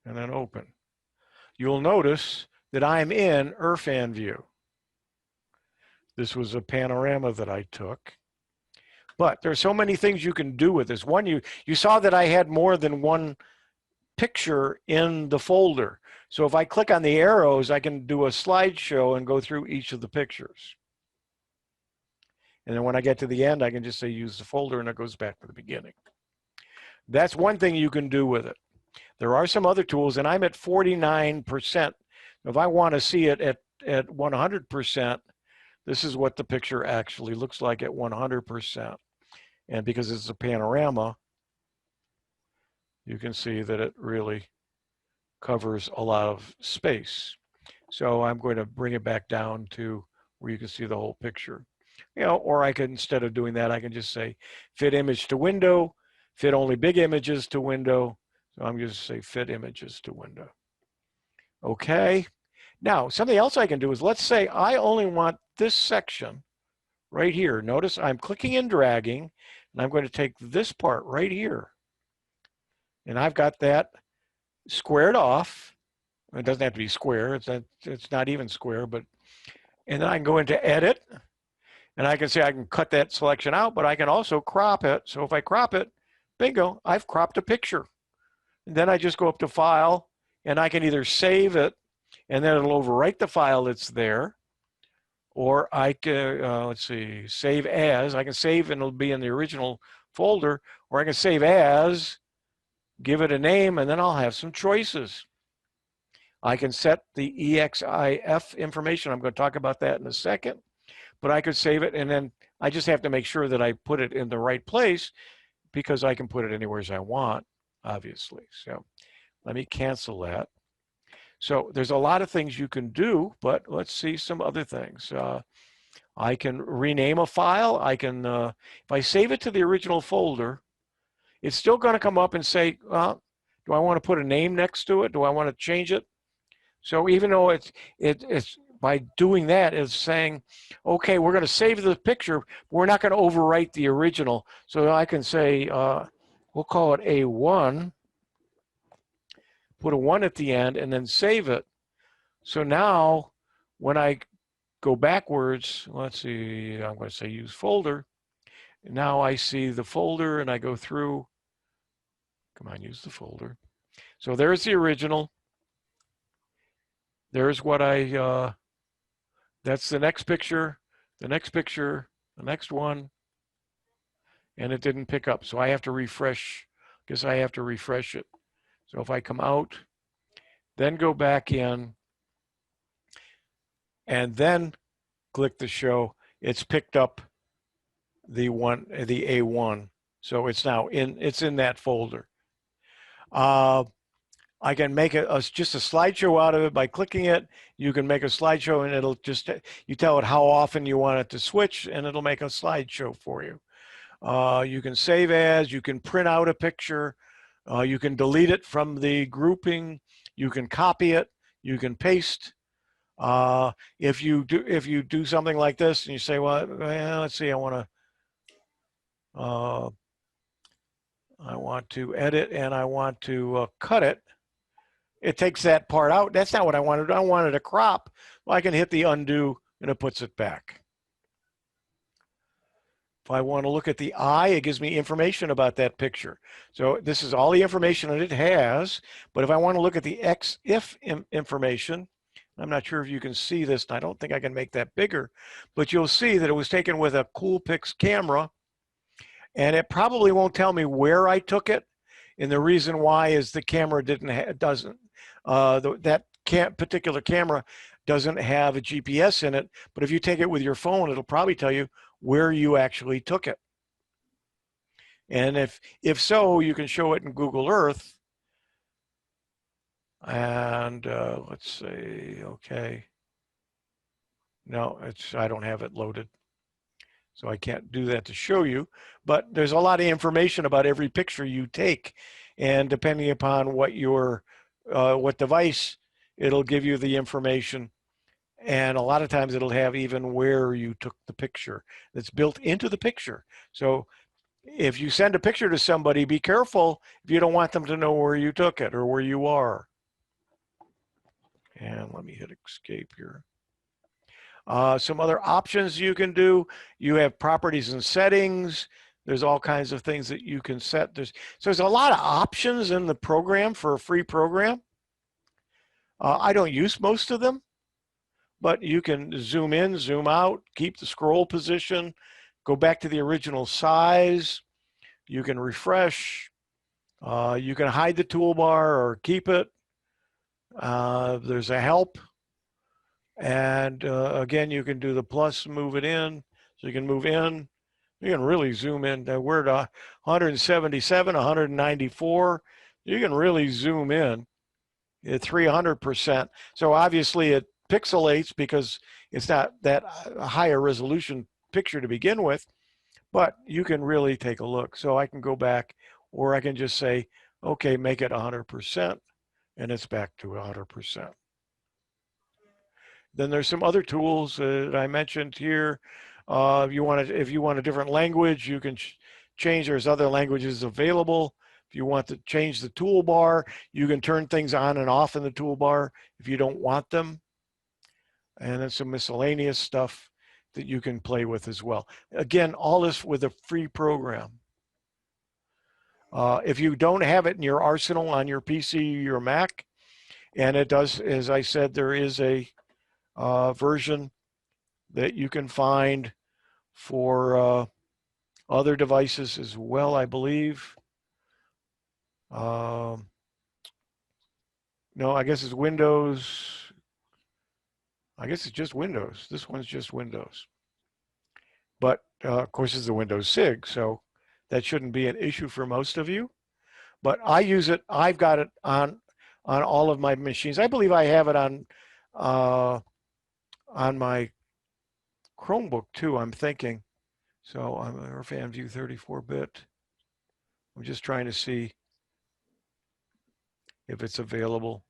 and then open. You'll notice that I'm in IrfanView. This was a panorama that I took. But there's so many things you can do with this. One, you saw that I had more than one picture in the folder. So if I click on the arrows, I can do a slideshow and go through each of the pictures. And then when I get to the end, I can just say use the folder, and it goes back to the beginning. That's one thing you can do with it. There are some other tools, and I'm at 49%. If I want to see it at 100%, this is what the picture actually looks like at 100%. And because it's a panorama, you can see that it really covers a lot of space. So I'm going to bring it back down to where you can see the whole picture. You know, or I could, instead of doing that, I can just say fit image to window, fit only big images to window. So I'm just say fit images to window. Okay. Now, something else I can do is, let's say I only want this section right here. Notice I'm clicking and dragging, and I'm going to take this part right here. And I've got that squared off. It doesn't have to be square. It's not even square, but, and then I can go into edit, and I can say I can cut that selection out, but I can also crop it. So if I crop it, bingo, I've cropped a picture. And then I just go up to File, and I can either save it, and then it'll overwrite the file that's there, or I can, let's see, save as. I can save and it'll be in the original folder, or I can save as, give it a name, and then I'll have some choices. I can set the EXIF information. I'm going to talk about that in a second, but I could save it, and then I just have to make sure that I put it in the right place, because I can put it anywhere as I want, obviously. So let me cancel that. So there's a lot of things you can do, but let's see some other things. I can rename a file. I can, if I save it to the original folder, it's still going to come up and say, well, do I want to put a name next to it? Do I want to change it? So even though it's by doing that, it's saying, okay, we're going to save the picture, but we're not going to overwrite the original. So I can say, we'll call it A1, put a 1 at the end, and then save it. So now when I go backwards, let's see, I'm going to say use folder. Now I see the folder and I go through. Come on, use the folder. So there's the original. There's what that's the next picture, the next picture, the next one, and it didn't pick up. So I have to refresh, guess I have to refresh it. So if I come out, then go back in, and then click the show, it's picked up the A1. So it's now it's in that folder. I can make just a slideshow out of it by clicking it. You can make a slideshow, and it'll just, you tell it how often you want it to switch, and it'll make a slideshow for you. You can save as, you can print out a picture, you can delete it from the grouping, you can copy it, you can paste. If you do something like this and you say, well, let's see, I want to edit and I want to cut it. It takes that part out. That's not what I wanted. I wanted a crop. Well, I can hit the undo and it puts it back. If I want to look at the eye, it gives me information about that picture. So this is all the information that it has. But if I want to look at the XIF information, I'm not sure if you can see this, and I don't think I can make that bigger, but you'll see that it was taken with a Coolpix camera, and it probably won't tell me where I took it. And the reason why is the camera particular camera doesn't have a GPS in it, but if you take it with your phone, it'll probably tell you where you actually took it. And if so, you can show it in Google Earth. And let's see, okay. No, I don't have it loaded. So I can't do that to show you, but there's a lot of information about every picture you take. And depending upon what device, it'll give you the information. And a lot of times it'll have even where you took the picture. That's built into the picture. So if you send a picture to somebody, be careful if you don't want them to know where you took it or where you are. And let me hit escape here. Some other options you can do. You have properties and settings. There's all kinds of things that you can set. There's a lot of options in the program for a free program. I don't use most of them, but you can zoom in, zoom out, keep the scroll position, go back to the original size. You can refresh. You can hide the toolbar or keep it. There's a help. And again, you can do the plus, move it in. So you can move in. You can really zoom in. We're at 177, 194. You can really zoom in at 300%. So obviously it pixelates because it's not that higher resolution picture to begin with, but you can really take a look. So I can go back, or I can just say, okay, make it 100%, and it's back to 100%. Then there's some other tools that I mentioned here. If you want a different language, you can change. There's other languages available. If you want to change the toolbar, you can turn things on and off in the toolbar if you don't want them. And then some miscellaneous stuff that you can play with as well. Again, all this with a free program. If you don't have it in your arsenal on your PC or your Mac, and it does, as I said, there is a version that you can find for other devices as well, I believe. No, I guess it's Windows. I guess it's just Windows. This one's just Windows. But of course, it's the Windows SIG, so that shouldn't be an issue for most of you. But I use it. I've got it on all of my machines. I believe I have it on my Chromebook too, I'm thinking. So I'm IrfanView 34-bit. I'm just trying to see if it's available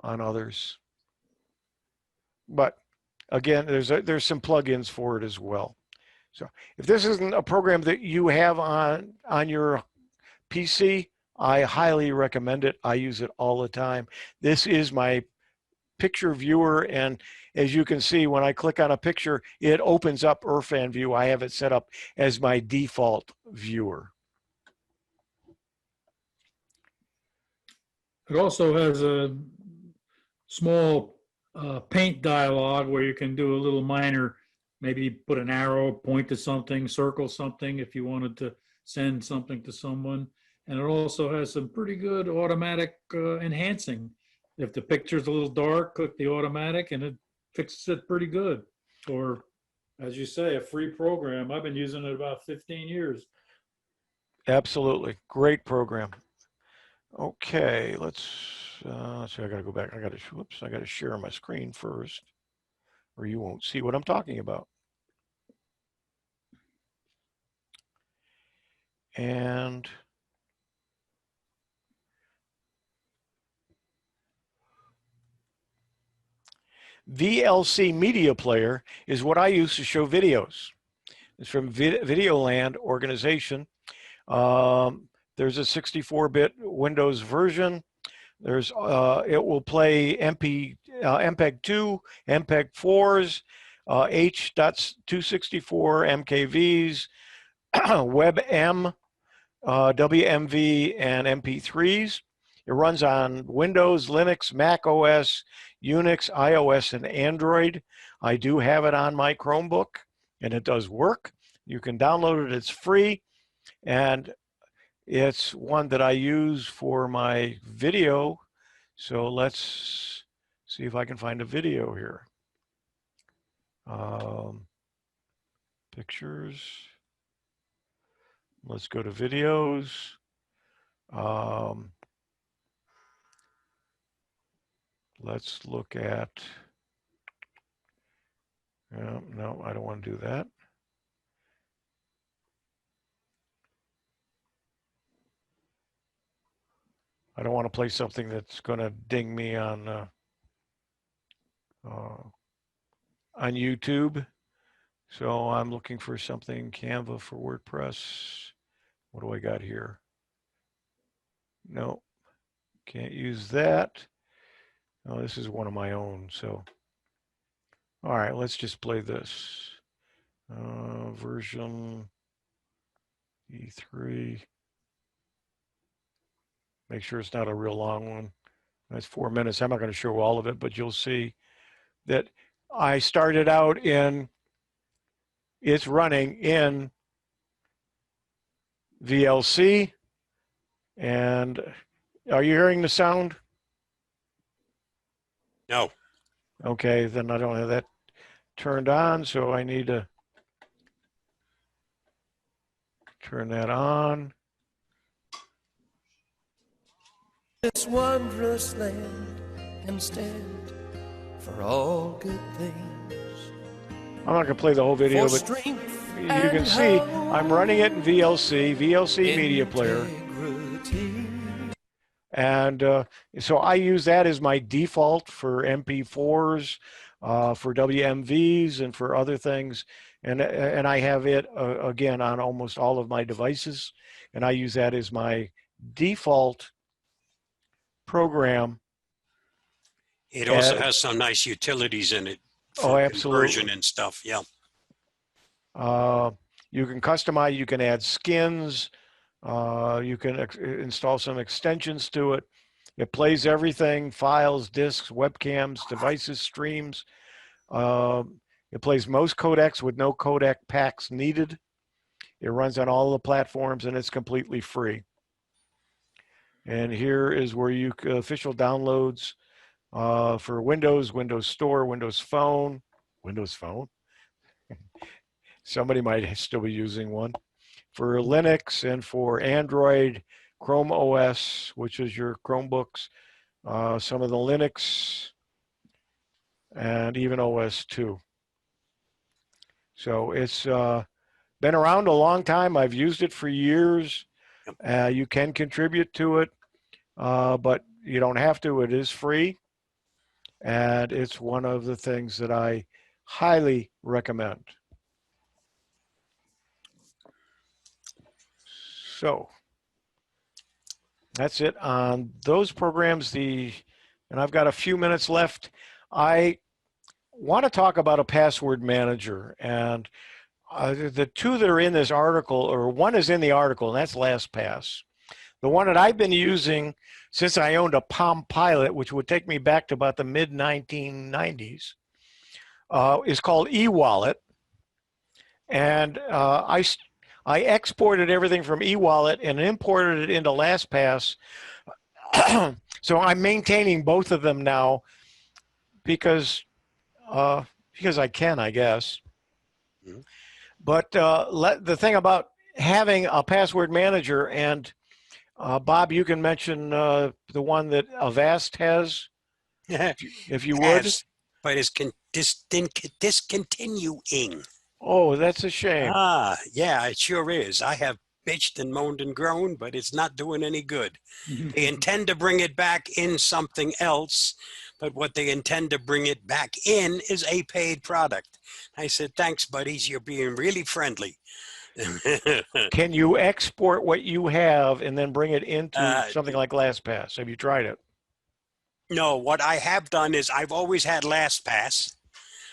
on others. But again, there's some plugins for it as well. So if this isn't a program that you have on your PC, I highly recommend it. I use it all the time. This is my picture viewer, and as you can see, when I click on a picture, it opens up IrfanView. I have it set up as my default viewer. It also has a small paint dialog where you can do a little minor, maybe put an arrow, point to something, circle something if you wanted to send something to someone. And it also has some pretty good automatic enhancing. If the picture's a little dark, click the automatic and it fixes it pretty good. Or, as you say, a free program. I've been using it about 15 years. Absolutely. Great program. Okay, let's see. I got to go back. I got to share my screen first, or you won't see what I'm talking about. And VLC Media Player is what I use to show videos. It's from Videoland organization. There's a 64-bit Windows version. There's it will play MPEG-2, MPEG-4s, H.264 MKVs, WebM, WMV, and MP3s. It runs on Windows, Linux, Mac OS, Unix, iOS, and Android. I do have it on my Chromebook, and it does work. You can download it. It's free, and it's one that I use for my video. So let's see if I can find a video here. Pictures. Let's go to videos. Let's look at, no, I don't want to do that. I don't want to play something that's going to ding me on YouTube. So I'm looking for something, Canva for WordPress. What do I got here? No, can't use that. Oh, this is one of my own, so. All right, let's just play this. Version E3. Make sure it's not a real long one. That's 4 minutes. I'm not going to show all of it, but you'll see that I started out in, it's running in VLC. And are you hearing the sound? No. Okay, then I don't have that turned on, so I need to turn that on. This wondrous land and stand for all good things. I'm not going to play the whole video, but you can see I'm running it in VLC Media Player. And so I use that as my default for MP4s, for WMVs, and for other things. And I have it, again, on almost all of my devices. And I use that as my default program. It also has some nice utilities in it Oh, for absolutely. conversion and stuff. Yeah. You can customize, you can add skins, you can install some extensions to it. It plays everything, files, disks, webcams, devices, streams. It plays most codecs with no codec packs needed. It runs on all the platforms and it's completely free. And here is where you official downloads for Windows, Windows Store, Windows Phone. Somebody might still be using one. For Linux and for Android, Chrome OS, which is your Chromebooks, some of the Linux, and even OS 2. So it's been around a long time. I've used it for years. You can contribute to it, but you don't have to. It is free. And it's one of the things that I highly recommend. So that's it on those programs. And I've got a few minutes left. I want to talk about a password manager, and the two that are in this article, or one is in the article, and that's LastPass. The one that I've been using since I owned a Palm Pilot, which would take me back to about the mid-1990s, is called eWallet. And I exported everything from eWallet and imported it into LastPass. So I'm maintaining both of them now because I can, I guess. Mm-hmm. But the thing about having a password manager, and Bob, you can mention the one that Avast has, if you would. But it's discontinuing. Oh, that's a shame. Yeah, it sure is. I have bitched and moaned and groaned, but it's not doing any good. They intend to bring it back in something else, but what they intend to bring it back in is a paid product. I said, thanks, buddies. You're being really friendly. Can you export what you have and then bring it into something like LastPass? Have you tried it? No, what I have done is I've always had LastPass.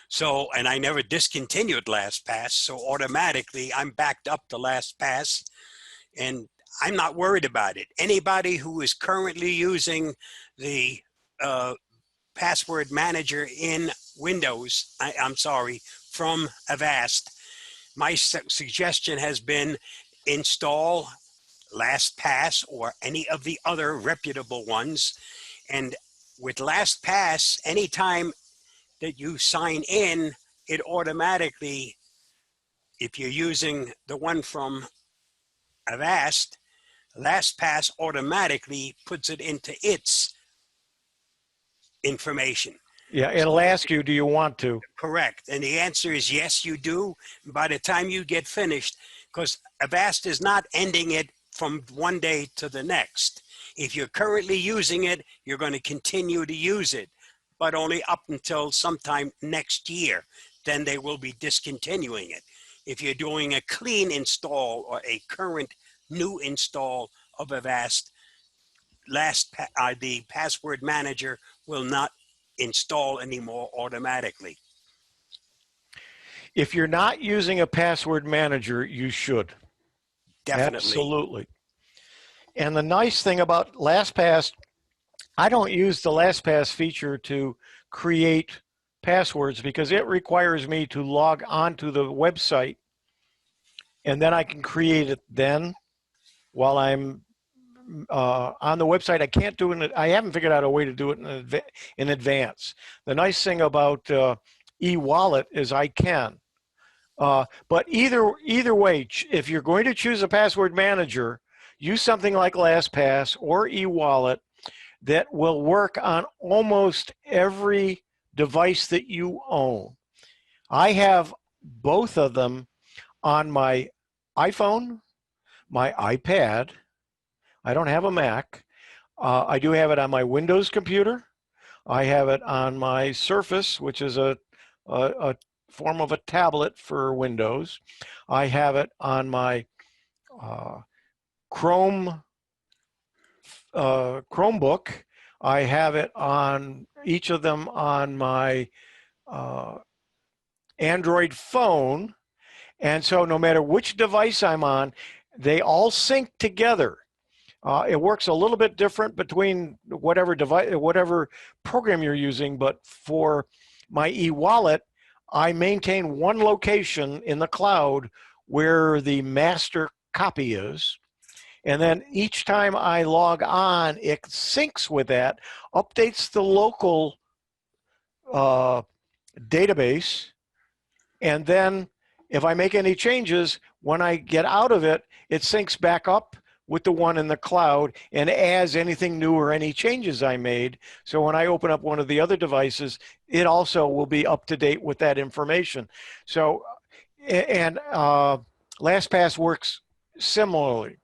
So, and I never discontinued LastPass. So automatically I'm backed up to LastPass and I'm not worried about it. Anybody who is currently using the password manager in Windows, I'm sorry, from Avast, my suggestion has been install LastPass or any of the other reputable ones. And with LastPass, anytime that you sign in, it automatically, if you're using the one from Avast, LastPass automatically puts it into its information. Yeah, it'll ask you, do you want to? Correct. And the answer is yes, you do. By the time you get finished, because Avast is not ending it from one day to the next. If you're currently using it, you're going to continue to use it, but only up until sometime next year. Then they will be discontinuing it. If you're doing a clean install or a current new install of Avast, the password manager will not install anymore automatically. If you're not using a password manager, you should. Definitely. Absolutely. And the nice thing about LastPass, I don't use the LastPass feature to create passwords because it requires me to log onto the website and then I can create it then while I'm on the website. I can't do it. I haven't figured out a way to do it in advance. The nice thing about eWallet is I can. But either way, if you're going to choose a password manager, use something like LastPass or eWallet that will work on almost every device that you own. I have both of them on my iPhone, my iPad. I don't have a Mac. I do have it on my Windows computer. I have it on my Surface, which is a form of a tablet for Windows. I have it on my Chromebook. I have it on each of them on my Android phone. And so no matter which device I'm on, they all sync together. It works a little bit different between whatever device, whatever program you're using, but for my eWallet, I maintain one location in the cloud where the master copy is. And then each time I log on, it syncs with that, updates the local database. And then if I make any changes, when I get out of it, it syncs back up with the one in the cloud and adds anything new or any changes I made. So when I open up one of the other devices, it also will be up to date with that information. So, and LastPass works similarly.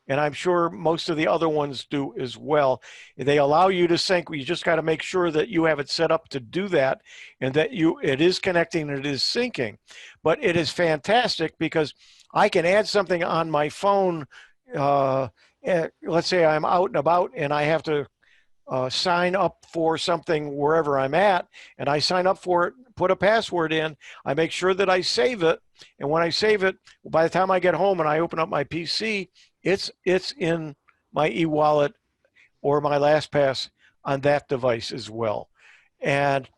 And I'm sure most of the other ones do as well. They allow you to sync. You just got to make sure that you have it set up to do that and that it is connecting and it is syncing. But it is fantastic because I can add something on my phone. Let's say I'm out and about and I have to sign up for something wherever I'm at, and I sign up for it, put a password in, I make sure that I save it, and when I save it, by the time I get home and I open up my PC, it's in my eWallet or my LastPass on that device as well. And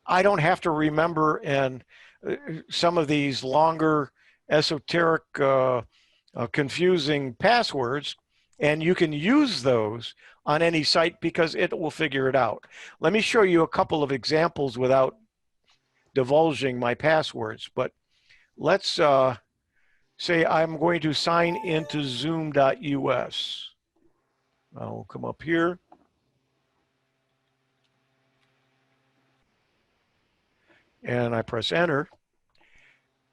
I don't have to remember and some of these longer, esoteric, confusing passwords, and you can use those on any site because it will figure it out. Let me show you a couple of examples without divulging my passwords, but let's say I'm going to sign into zoom.us. I'll come up here. And I press enter.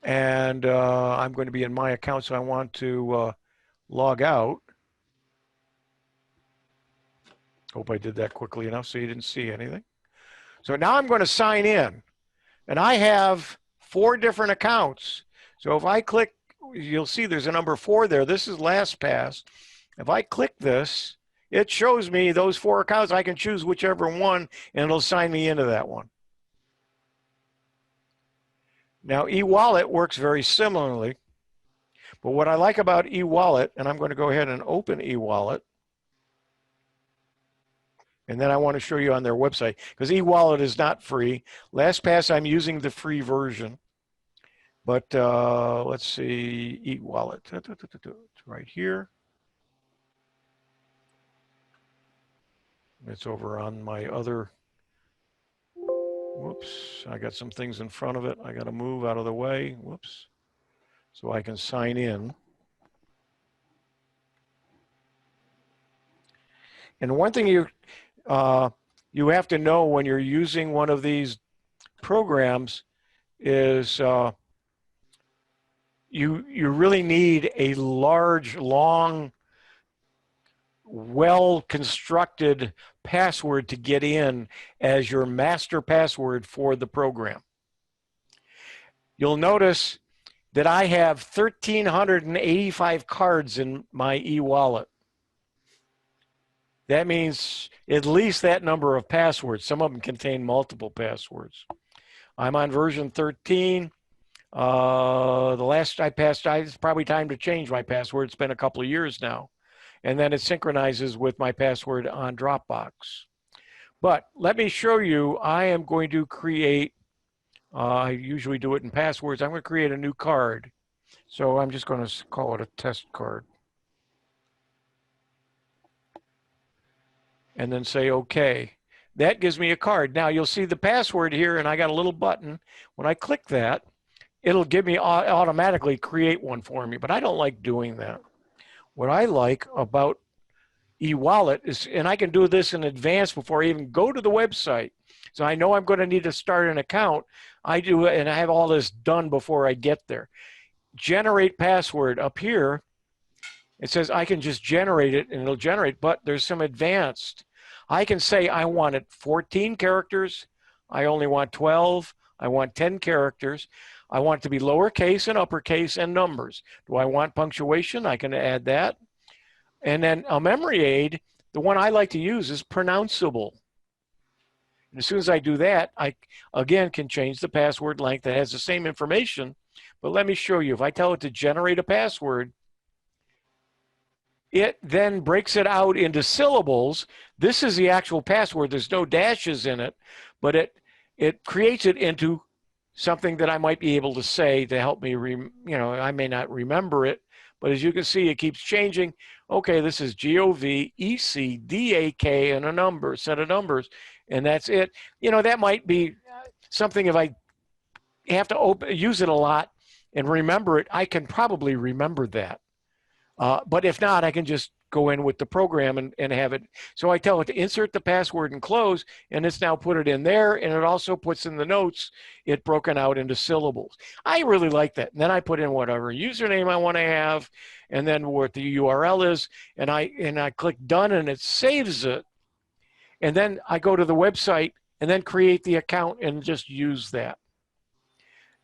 And I'm going to be in my account, so I want to log out. Hope I did that quickly enough so you didn't see anything. So now I'm going to sign in. And I have 4 different accounts. So if I click, you'll see there's a number 4 there. This is LastPass. If I click this, it shows me those 4 accounts. I can choose whichever one, and it'll sign me into that one. Now, eWallet works very similarly. But what I like about eWallet, and I'm going to go ahead and open eWallet, and then I want to show you on their website, because eWallet is not free. LastPass, I'm using the free version. But let's see, eWallet. It's right here. It's over on my other, whoops, I got some things in front of it. I got to move out of the way, whoops, so I can sign in. And one thing you have to know when you're using one of these programs is you really need a large, long, well-constructed password to get in as your master password for the program. You'll notice that I have 1,385 cards in my eWallet. That means at least that number of passwords. Some of them contain multiple passwords. I'm on version 13. The last I passed, it's probably time to change my password. It's been a couple of years now. And then it synchronizes with my password on Dropbox. But let me show you, I am going to create, I usually do it in passwords. I'm going to create a new card. So I'm just going to call it a test card. And then say OK. That gives me a card. Now you'll see the password here, and I got a little button. When I click that, it'll give me automatically create one for me, but I don't like doing that. What I like about eWallet is, and I can do this in advance before I even go to the website. So I know I'm going to need to start an account. I do it, and I have all this done before I get there. Generate password up here. It says I can just generate it, and it'll generate, but there's some advanced. I can say I want it 14 characters. I only want 12. I want 10 characters. I want it to be lowercase and uppercase and numbers. Do I want punctuation? I can add that. And then a memory aid, the one I like to use is pronounceable. And as soon as I do that, I, again, can change the password length. It has the same information, but let me show you. If I tell it to generate a password, it then breaks it out into syllables. This is the actual password. There's no dashes in it, but it creates it into something that I might be able to say to help me, you know, I may not remember it, but as you can see, it keeps changing. Okay, this is GOVECDAK and a number, set of numbers, and that's it. You know, that might be something if I have to use it a lot and remember it, I can probably remember that. But if not, I can just go in with the program and have it. So I tell it to insert the password and close, and it's now put it in there, and it also puts in the notes it broken out into syllables. I really like that. And then I put in whatever username I want to have, and then what the URL is, and I click done, and it saves it. And then I go to the website and then create the account and just use that.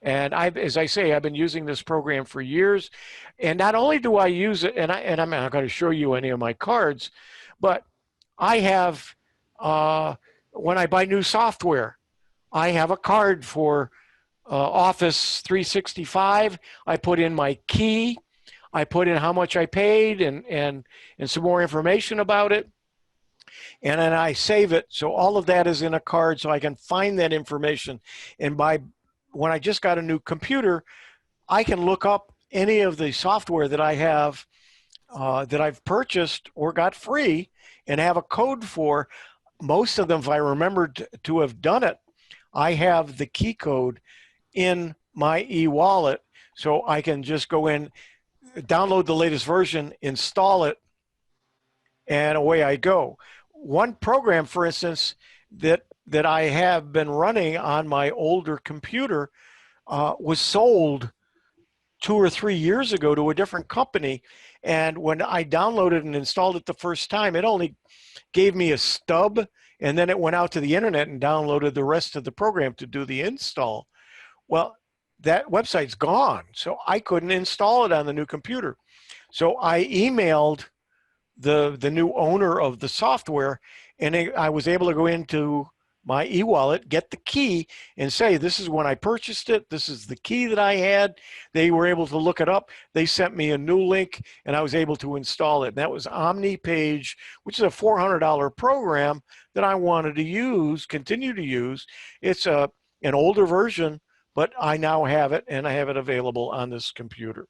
And as I say, I've been using this program for years. And not only do I use it, and I'm not going to show you any of my cards, but I have, when I buy new software, I have a card for Office 365. I put in my key. I put in how much I paid and some more information about it. And then I save it. So all of that is in a card so I can find that information. And when I just got a new computer, I can look up any of the software that I have that I've purchased or got free and have a code for. Most of them, if I remembered to have done it, I have the key code in my eWallet, so I can just go in, download the latest version, install it, and away I go. One program, for instance, that I have been running on my older computer was sold 2 or 3 years ago to a different company. And when I downloaded and installed it the first time, it only gave me a stub, and then it went out to the internet and downloaded the rest of the program to do the install. Well, that website's gone, so I couldn't install it on the new computer. So I emailed the new owner of the software, and I was able to go into my eWallet, get the key, and say, this is when I purchased it. This is the key that I had. They were able to look it up. They sent me a new link, and I was able to install it. And that was OmniPage, which is a $400 program that I wanted to use, continue to use. It's an older version, but I now have it, and I have it available on this computer.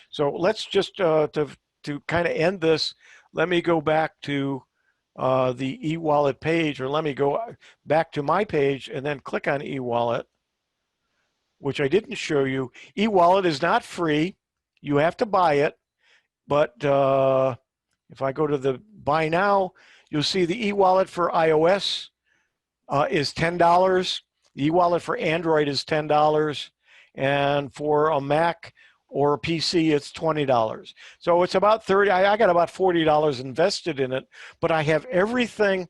So let's just, to kind of end this, let me go back to the eWallet page, or let me go back to my page and then click on eWallet, which I didn't show you. eWallet is not free. You have to buy it. But if I go to the buy now, you'll see the eWallet for iOS is $10. The eWallet for Android is $10. And for a Mac or PC, it's $20. So it's about $30. I got about $40 invested in it, but I have everything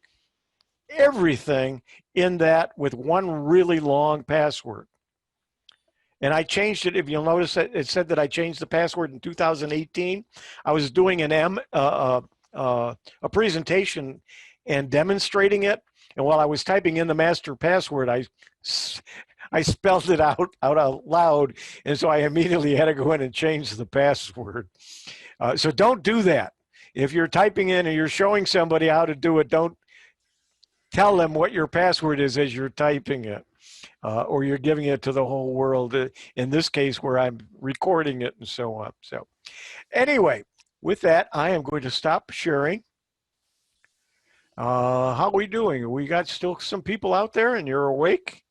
in that with one really long password. And I changed it. If you'll notice, it said that I changed the password in 2018. I was doing a presentation and demonstrating it, and while I was typing in the master password, I spelled it out loud, and so I immediately had to go in and change the password. So don't do that. If you're typing in and you're showing somebody how to do it, don't tell them what your password is as you're typing it, or you're giving it to the whole world, in this case where I'm recording it and so on. So anyway, with that, I am going to stop sharing. How are we doing? We got still some people out there and you're awake?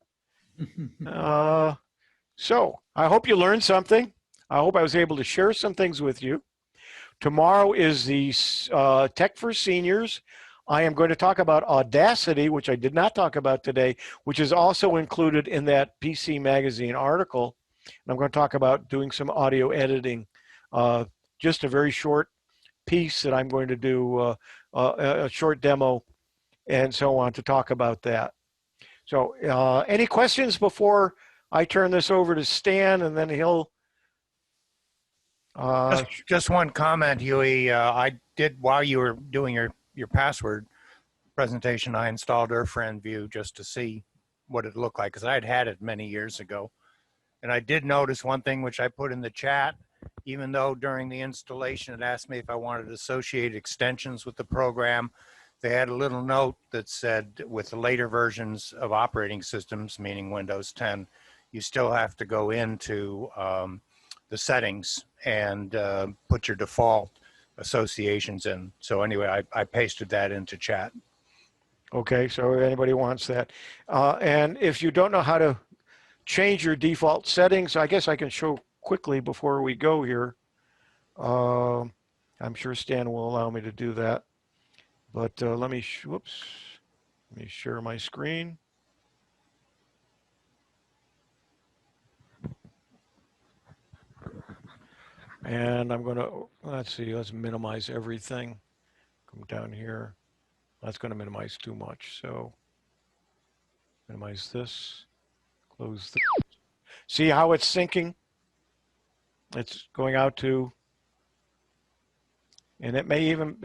So I hope you learned something. I hope I was able to share some things with you. Tomorrow is the Tech for Seniors. I am going to talk about Audacity, which I did not talk about today, which is also included in that PC Magazine article. And I'm going to talk about doing some audio editing, just a very short piece that I'm going to do, a short demo and so on to talk about that. So any questions before I turn this over to Stan, and then he'll... Just one comment, Huey. I did, while you were doing your password presentation, I installed IrfanView just to see what it looked like, because I had it many years ago. And I did notice one thing which I put in the chat, even though during the installation it asked me if I wanted to associate extensions with the program. they had a little note that said with the later versions of operating systems, meaning Windows 10, you still have to go into the settings and put your default associations in. So anyway, I pasted that into chat. Okay, so if anybody wants that. And if you don't know how to change your default settings, I guess I can show quickly before we go here. I'm sure Stan will allow me to do that. But let me share my screen. And I'm going to, let's minimize everything. Come down here. That's going to minimize too much. So minimize this, close this. See how it's syncing? It's going out to, and it may even,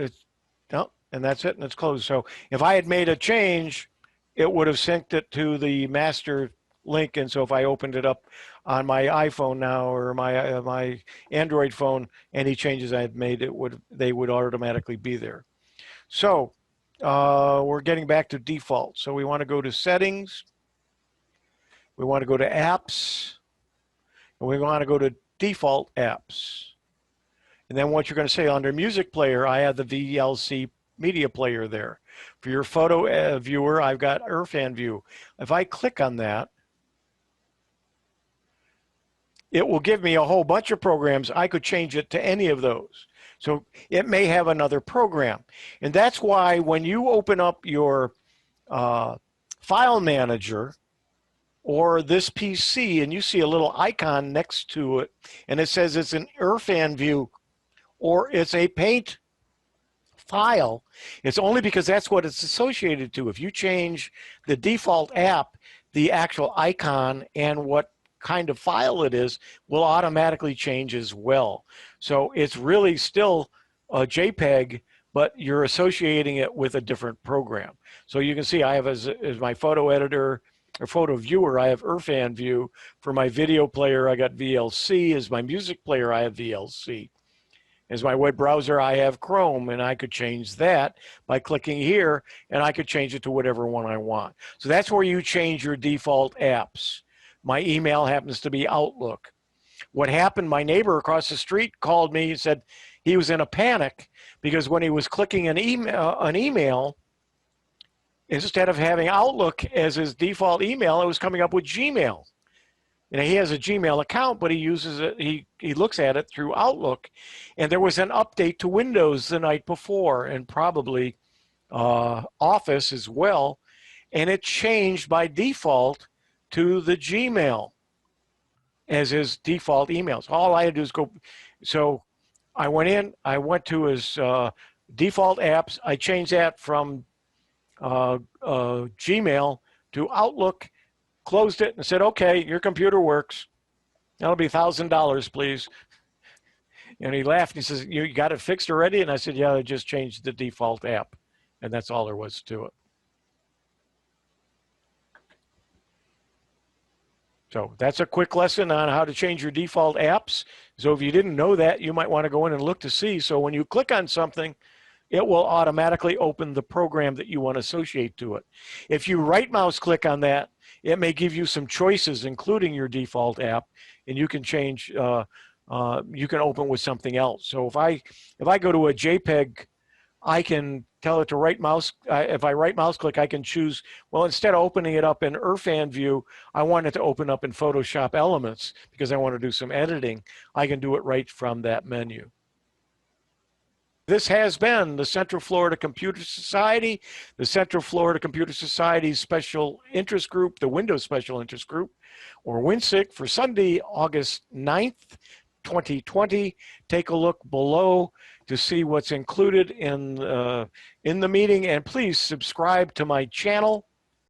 no, and that's it, and it's closed. So if I had made a change, it would have synced it to the master link. And so if I opened it up on my iPhone now or my Android phone, any changes I had made, they would automatically be there. So we're getting back to default. So we want to go to settings. We want to go to apps. And we want to go to default apps. And then what you're going to say under music player, I have the VLC Media Player there. For your photo viewer, I've got IrfanView. If I click on that, it will give me a whole bunch of programs. I could change it to any of those. So it may have another program. And that's why when you open up your file manager or this PC and you see a little icon next to it and it says it's an IrfanView or it's a paint file, it's only because that's what it's associated to. If you change the default app, the actual icon and what kind of file it is will automatically change as well. So it's really still a JPEG, but you're associating it with a different program. So you can see I have as my photo editor or photo viewer, I have IrfanView. For my video player, I got VLC. As my music player, I have VLC. As my web browser, I have Chrome, and I could change that by clicking here, and I could change it to whatever one I want. So that's where you change your default apps. My email happens to be Outlook. What happened, my neighbor across the street called me and said he was in a panic because when he was clicking an email, instead of having Outlook as his default email, it was coming up with Gmail. You know, he has a Gmail account, but he uses it, he looks at it through Outlook. And there was an update to Windows the night before and probably Office as well. And it changed by default to the Gmail as his default emails. All I had to do is go. So I went to his default apps. I changed that from Gmail to Outlook, closed it and said, okay, your computer works. That'll be $1,000, please. And he laughed. He says, you got it fixed already? And I said, yeah, I just changed the default app. And that's all there was to it. So that's a quick lesson on how to change your default apps. So if you didn't know that, you might want to go in and look to see. So when you click on something, it will automatically open the program that you want to associate to it. If you right mouse click on that, it may give you some choices, including your default app, and you can change, you can open with something else. So if I go to a JPEG, I can tell it to right mouse. If I right mouse click, I can choose, well, instead of opening it up in IrfanView, I want it to open up in Photoshop Elements because I want to do some editing. I can do it right from that menu. This has been the Central Florida Computer Society, the Central Florida Computer Society's Special Interest Group, the Windows Special Interest Group, or WinSIG for Sunday, August 9th, 2020. Take a look below to see what's included in the meeting, and please subscribe to my channel